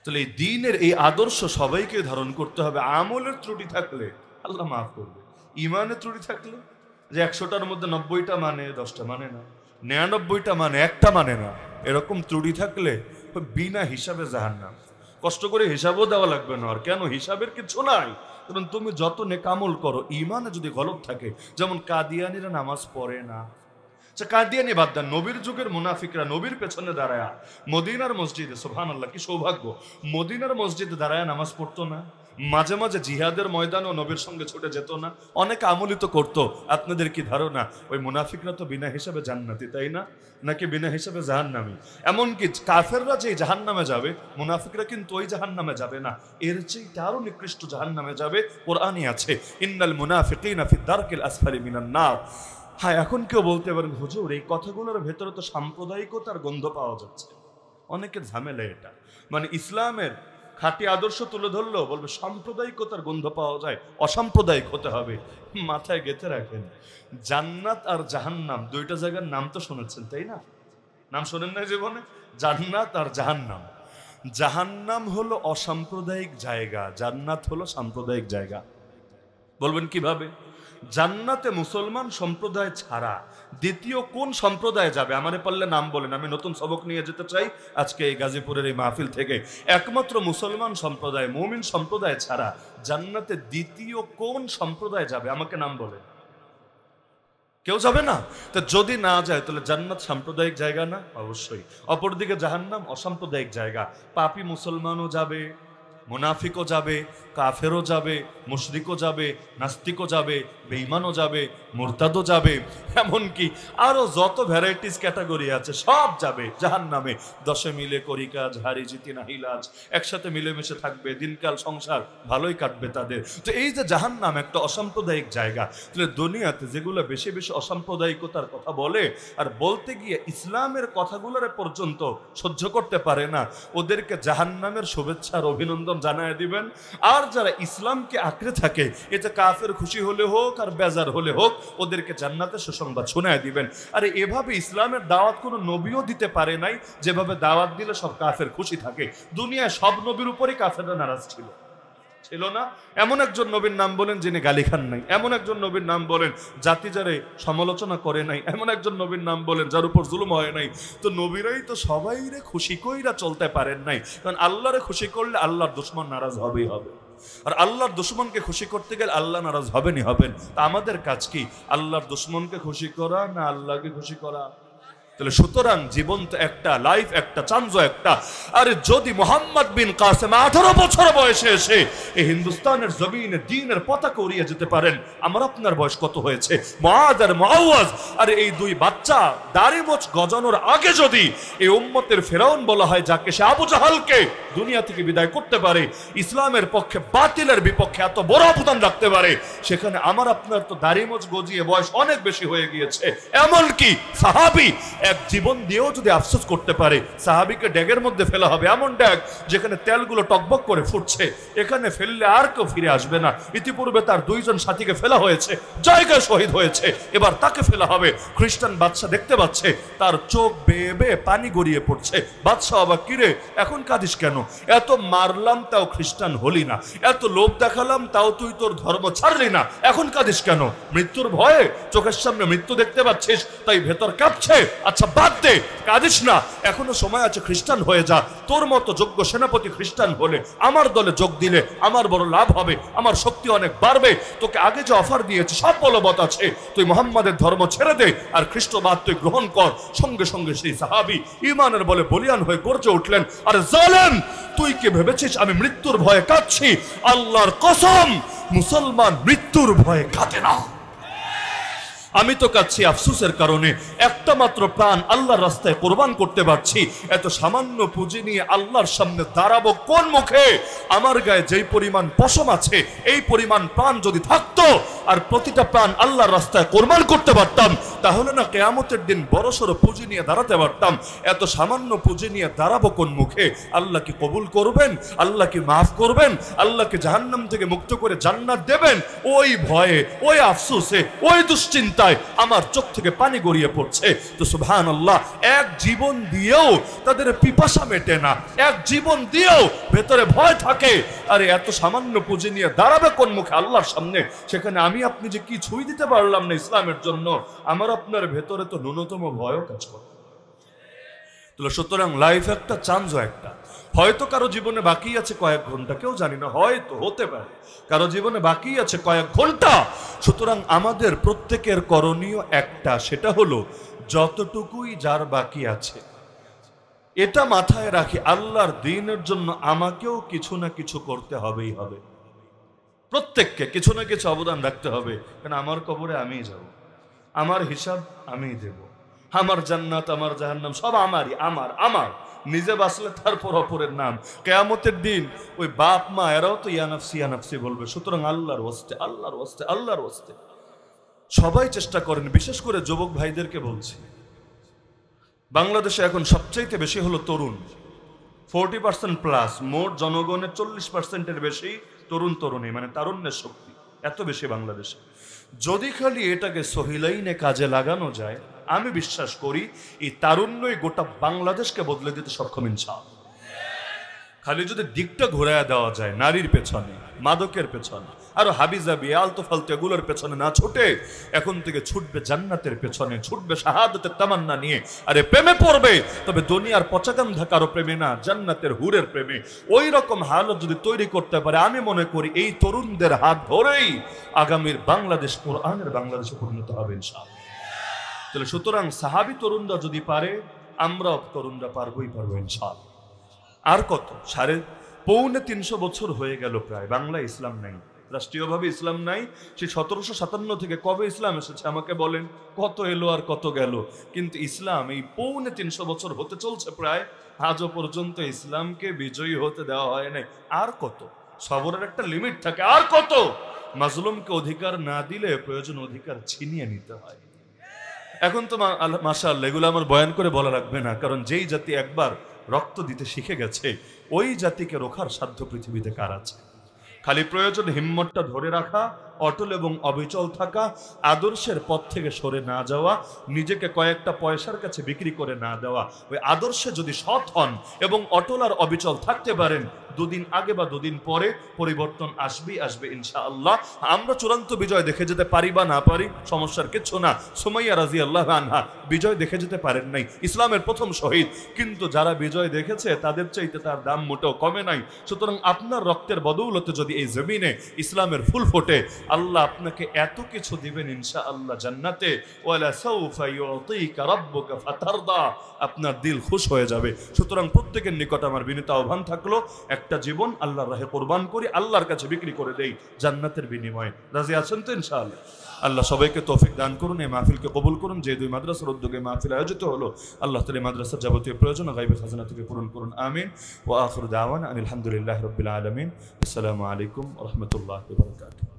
A: তাহলে এই দ্বীনের এই আদর্শ সবাইকে ধারণ করতে হবে। আমলের ত্রুটি থাকলে আল্লাহ মাফ করবে, ঈমানের ত্রুটি থাকলে, যে 100টার মধ্যে 90টা মানে, 10টা মানে না, 99টা মানে, একটা মানে না, এরকম ত্রুটি থাকলে বিনা হিসাবে জাহান্নাম। কষ্ট করে হিসাবও দেওয়া লাগবে না। আর কেন? হিসাবের কিছু নাই। কারণ তুমি যত নেকামল করো, ঈমানে যদি গলত থাকে, যেমন কাদিয়ানিরা নামাজ পড়ে না, কাদিয়ানি বাদ দেন, নবীর যুগের মুনাফিকরা নবীর পেছনে দাঁড়ায় মদিনার মসজিদে, সুবহানাল্লাহ কি সৌভাগ্য, মদিনার মসজিদে দাঁড়ায় নামাজ পড়তো না? মাঝে মাঝে জিহাদের ময়দানও নবীর সঙ্গে ছুটে যেত না? অনেক আমলিত করতো। আপনাদের কি ধারণা ওই মুনাফিকরা তো বিনা হিসাবে জান্নাতি, তাই না? নাকি বিনা হিসাবে জাহান্নামী? এমনকি কাফেররা যে জাহান্নামে যাবে, মুনাফিকরা কিন্তু ওই জাহান্নামে যাবে না, এর চেয়ে আরো নিকৃষ্ট জাহান্নামে যাবে। কোরআনই আছে, ইন্নাল মুনাফিকিনা ফি দারকিল আসফালি মিনান নার। হ্যাঁ, এখন কেউ বলতে পারেন, হুজুর এই কথাগুলোর ভেতরে তো সাম্প্রদায়িকতার গন্ধ পাওয়া যাচ্ছে। অনেকের ঝামেলা এটা, মানে ইসলামের খাঁটি আদর্শ তুলে ধরলেও বলবে সাম্প্রদায়িকতার গন্ধ পাওয়া যায়, অসাম্প্রদায়িক হতে হবে। মাথায় গেঁথে রাখেন, জান্নাত আর জাহান্নাম দুইটা জায়গার নাম তো শুনেছেন, তাই না? নাম শোনেন না জীবনে? জান্নাত আর জাহান্নাম। জাহান্নাম হলো অসাম্প্রদায়িক জায়গা, জান্নাত হলো সাম্প্রদায়িক জায়গা। বলবেন কিভাবে? জান্নাতে মুসলমান সম্প্রদায় ছাড়া দ্বিতীয় কোন সম্প্রদায় যাবে? আমারে পারলে নাম বলেন, আমি নতুন সবক নিয়ে যেতে চাই আজকে এই গাজীপুরের এই মাহফিল থেকে। একমাত্র মুসলমান সম্প্রদায়, মুমিন সম্প্রদায় ছাড়া জান্নাতে দ্বিতীয় কোন সম্প্রদায় যাবে? আমাকে নাম বলেন। কেউ যাবে না। তো যদি না যায় তাহলে জান্নাত সাম্প্রদায়িক জায়গা না? অবশ্যই। অপরদিকে জাহান্নাম অসাম্প্রদায়িক জায়গা। পাপী মুসলমানও যাবে, মুনাফিকও যাবে, কাফেরও যাবে, মুশরিকও যাবে, নাস্তিকও যাবে, বেঈমানও যাবে, মুরতাদও যাবে, এমনকি আরো যত ভ্যারাইটিস ক্যাটাগরি আছে সব যাবে জাহান্নামে। দশে মিলে করি কাজ, হারি জিতি না হিলাজ, একসাথে মিলেমিশে থাকবে, দিনকাল সংসার ভালোই কাটবে তাদের। তো এই যে জাহান্নাম একটা অসাম্প্রদায়িক জায়গা, তাহলে দুনিয়াতে যেগুলো বেশি বেশি অসাম্প্রদায়িকতার কথা বলে আর বলতে গিয়ে ইসলামের কথাগুলোর পর্যন্ত সহ্য করতে পারে না, ওদেরকে জাহান্নামের শুভেচ্ছার অভিনন্দন জানায় দিবেন। আর যারা ইসলামকে আঁকড়ে থাকে, এতে কাফের খুশি হলে হোক আর বেজার হলে হোক, ওদেরকে জান্নাতের সুসংবাদ শোনায় দিবেন। আরে এভাবে ইসলামের দাওয়াত কোনো নবীও দিতে পারে নাই, যেভাবে দাওয়াত দিলে সব কাফের খুশি থাকে। দুনিয়ায় সব নবীর উপরই কাফেররা নারাজ ছিল না? এমন একজন নবীর নাম বলেন যিনি গালি খান নাই, এমন একজন নবীর নাম বলেন জাতি যারে সমালোচনা করে নাই, এমন একজন নবীর নাম বলেন যার উপর জুলুম হয় নাই। তো নবীরাই তো সবাইরে খুশি কইরা চলতে পারেন নাই, কারণ আল্লাহরে খুশি করলে আল্লাহর দুশমন নারাজ হবেই হবে। আর আল্লাহর দুশমনকে খুশি করতে গেলে আল্লাহ নারাজ হবেনই হবেন। তা আমাদের কাজ কি? আল্লাহর দুশমনকে খুশি করা না আল্লাহকে খুশি করা? তাহলে সুতরাং জীবন তো একটা, লাইফ একটা, চান্স একটা। আরে যদি মোহাম্মদ বিন কাসেম 18 বছর বয়সে এসে এই হিন্দুস্তানের জমিনে দ্বীনের পতাকা উড়িয়ে যেতে পারেন, আমার আপনার বয়স কত হয়েছে? মুআদ আর মুআওয়াজ, আরে এই দুই বাচ্চা দাড়ি মোচ গজানোর আগে যদি এই উম্মতের ফেরাউন বলা হয়, যাকে সে আবু জাহালকে দুনিয়া থেকে বিদায় করতে পারে, ইসলামের পক্ষে বাতিলের বিপক্ষে এত বড় অবদান রাখতে পারে, সেখানে আমার আপনার তো দাড়ি মোচ গজিয়ে বয়স অনেক বেশি হয়ে গিয়েছে। এমনকি সাহাবী এক জীবন দিয়েও যদি আফসোস করতে পারে, সাহাবীকে ড্যাগের মধ্যে ফেলা হবে, এমন ড্যাগ যেখানে তেলগুলো টকবক করে ফুটছে, এখানে ফেললে আর কেউ ফিরে আসবে না। ইতিপূর্বে তার 2 জন সাথীকে ফেলা হয়েছে, জায়গায় শহীদ হয়েছে, এবার তাকে ফেলা হবে। খ্রিস্টান বাদশা দেখতে পাচ্ছে তার চোখ বেয়ে বেয়ে পানি গড়িয়ে পড়ছে। বাদশা অবাক, কিরে এখন কাঁদিস কেন? এত মারলাম তাও খ্রিস্টান হলি না, এত লোভ দেখালাম তাও তুই তোর ধর্ম ছাড়লি না, এখন কাঁদিস কেন? মৃত্যুর ভয়ে? চোখের সামনে মৃত্যু দেখতে পাচ্ছিস তাই ভেতর কাঁপছে? আচ্ছা বাদ দে, কাঁদিস না, এখনো সময় আছে, খ্রিস্টান হয়ে যা। তোর মতো যোগ্য সেনাপতি খ্রিস্টান হলে, আমার দলে যোগ দিলে আমার বড় লাভ হবে, আমার শক্তি অনেক বাড়বে। তোকে আগে যে অফার দিয়েছে সব বলবৎ আছে, তুই মুহাম্মাদের ধর্ম ছেড়ে দে আর খ্রিস্টবাদ তুই গ্রহণ কর। সঙ্গে সঙ্গে সেই সাহাবী ঈমানের বলে বলিয়ান হয়ে গর্জে উঠলেন, আরে জালেম, তুই কি ভেবেছিস আমি মৃত্যুর ভয়ে কাঁদছি? আল্লাহর কসম, মুসলমান মৃত্যুর ভয়ে কাঁদে না। আমি তো কাঁদছি আফসোসের কারণে, একটা মাত্র প্রাণ আল্লাহর রাস্তায় কোরবান করতে পারছি। এত সামান্য পুঁজি নিয়ে আল্লাহর সামনে দাঁড়াবো কোন মুখে? আমার গায়ে যেই পরিমাণ পশম আছে, এই পরিমাণ প্রাণ যদি থাকতো আর প্রতিটা প্রাণ আল্লাহর রাস্তায় কোরবান করতে পারতাম, তাহলে না কিয়ামতের দিন বড়সড় পুঁজি নিয়ে দাঁড়াতে পারতাম। এত সামান্য পুঁজি নিয়ে দাঁড়াবো কোন মুখে? আল্লাহ কি কবুল করবেন? আল্লাহ কি মাফ করবেন? আল্লাহকে জাহান্নাম থেকে মুক্ত করে জান্নাত দেবেন? ওই ভয়ে, ওই আফসোসে, ওই দুশ্চিন্তায় আমার চোখ থেকে পানি গড়িয়ে পড়ছে। তো সুবহানাল্লাহ, এক জীবন দিয়েও তাদের পিপাসা মেটে না, এক জীবন দিয়েও ভেতরে ভয় থাকে। আরে এত সামান্য পুঁজি নিয়ে দাঁড়াবে কোন মুখে আল্লাহর সামনে? সেখানে আমি আপনি যে কি ছুঁই দিতে পারলাম না ইসলামের জন্য, আমার আপনার ভেতরে তো ন্যূনতম ভয়ও কাজ করে। সুতরাং লাইফ একটা, চান্সও একটা। হয়তো কারো জীবনে বাকি আছে কয়েক ঘন্টা, কেউ জানি না, হয়তো হতে পারে কারো জীবনে বাকি আছে কয়েক ঘন্টা। সুতরাং আমাদের প্রত্যেকের করণীয় একটা, সেটা হলো যতটুকুই যার বাকি আছে এটা মাথায় রাখি, আল্লাহর দ্বীনের জন্য আমাকেও কিছু না কিছু করতে হবেই হবে। প্রত্যেককে কিছু না কিছু অবদান রাখতে হবে, কারণ আমার কবরে আমিই যাব, আমার হিসাব আমিই দেব, আমার জান্নাত আমার জাহান্নাম সব আমারই, আমার আমার নিজে বাঁচলে তারপর অপরের নাম। কিয়ামতের দিন ওই বাপ মা এরাও তো ইয়া নাফসি বলবে। সুতরাং আল্লাহর ওয়াস্তে, আল্লাহর ওয়াস্তে, আল্লাহর ওয়াস্তে সবাই চেষ্টা করেন, বিশেষ করে যুবক ভাইদেরকে বলছি, বাংলাদেশে এখন সবচাইতে বেশি হলো তরুণ, 40% প্লাস, মোট জনগণের 40%-এর বেশি তরুণ তরুণী, মানে তারুণ্যের শক্তি এত বেশি বাংলাদেশে। যদি খালি এটাকে সহিলাইনে কাজে লাগানো যায়, আমি বিশ্বাস করি এই তারুণ্যই গোটা বাংলাদেশকে বদলে দিতে সক্ষম ইনশাআল্লাহ। খালি যদি দিকটা ঘুরাইয়া দেওয়া যায়, নারীর পেছনে, মাদকের পেছনে, আরো হাবিজাবি আলতু ফালতু এগুলোর পেছনে না ছুটে এখন থেকে ছুটবে জান্নাতের পেছনে, ছুটবে শাহাদাতের তামান্না নিয়ে। আরে প্রেমে পড়বে, তবে দুনিয়ার পচাকান্ধা কারো প্রেমে না, জান্নাতের হুরের প্রেমে। ওই রকম হালত যদি তৈরি করতে পারে, আমি মনে করি এই তরুণদের হাত ধরেই আগামীর বাংলাদেশ কোরআনের বাংলাদেশে পরিণত হবে ইনশাআল্লাহ। তাহলে সুতরাং সাহাবী তরুণরা যদি পারে, আমরাও তরুণরা পারবোই পারবো ইনশাআল্লাহ। আর কত, 350 বছর হয়ে গেল প্রায়, বাংলা ইসলাম নাই, রাষ্ট্রীয়ভাবে ইসলাম নাই। সেই 1757 থেকে কবে ইসলাম এসেছে আমাকে বলেন? কত এলো আর কত গেল, কিন্তু ইসলাম এই 350 বছর হতে চলছে প্রায়, আজও পর্যন্ত ইসলামকে বিজয়ী হতে দেওয়া হয় নাই। আর কত, সবরের একটা লিমিট থাকে। আর কত, মাজলুমকে অধিকার না দিলে প্রয়োজন অধিকার ছিনিয়ে নিতে হয়। এখন তো মাশাআল্লাহ এগুলো আমার বয়ান করে বলা লাগবে না, কারণ যেই জাতি একবার রক্ত দিতে শিখে গেছে, ওই জাতিকে রোখার সাধ্য পৃথিবীতে কার আছে? খালি প্রয়োজন হিম্মতটা ধরে রাখা, অটল এবং অবিচল থাকা, আদর্শের পথ থেকে সরে না যাওয়া, নিজেকে কয়েকটা পয়সার কাছে বিক্রি করে না দেওয়া। ওই আদর্শে যদি সৎ হন এবং অটল আর অবিচল থাকতে পারেন, দুদিন আগে বা দুদিন পরে পরিবর্তন আসবেই আসবে ইনশাআল্লাহ। আমরা চূড়ান্ত বিজয় দেখে যেতে পারি বা না পারি, সমস্যার কিচ্ছু না। সুমাইয়া রাদিয়াল্লাহু আনহা বিজয় দেখে যেতে পারেন নাই, ইসলামের প্রথম শহীদ, কিন্তু যারা বিজয় দেখেছে তাদের চাইতে তার দাম মোটেও কমে নাই। সুতরাং আপনার রক্তের বদৌলতে যদি এই জমিনে ইসলামের ফুল ফোটে, আল্লাহ আপনাকে এত কিছু দিবেন ইনশাআল্লাহ জান্নাতে। ওয়ালা সাউফা ইউতিকা রাব্বুকা ফাতারদা, আপনার দিল খুশ হয়ে যাবে। সুতরাং প্রত্যেকের নিকট আমার বিনীত আহ্বান থাকলো, একটা জীবন আল্লাহর রাহে কোরবান করি, আল্লাহর কাছে বিক্রি করে দেই জান্নাতের বিনিময়ে। রাজি আছেন তো ইনশাআল্লাহ? আল্লাহ সবাইকে তৌফিক দান করুন, এই মাহফিলকে কবুল করুন। যে দুই মাদ্রাসার উদ্যোগে মাহফিল আয়োজিত হলো, আল্লাহ তাআলা মাদ্রাসার যাবতীয় প্রয়োজন গায়বের খাজানা থেকে পূরণ করুন, আমিন। ওয়া আখিরু দাওয়ানা আলহামদুলিল্লাহি রাব্বিল আলামিন। আসসালামু আলাইকুম ওয়া রাহমাতুল্লাহি ওয়া বারাকাতুহু।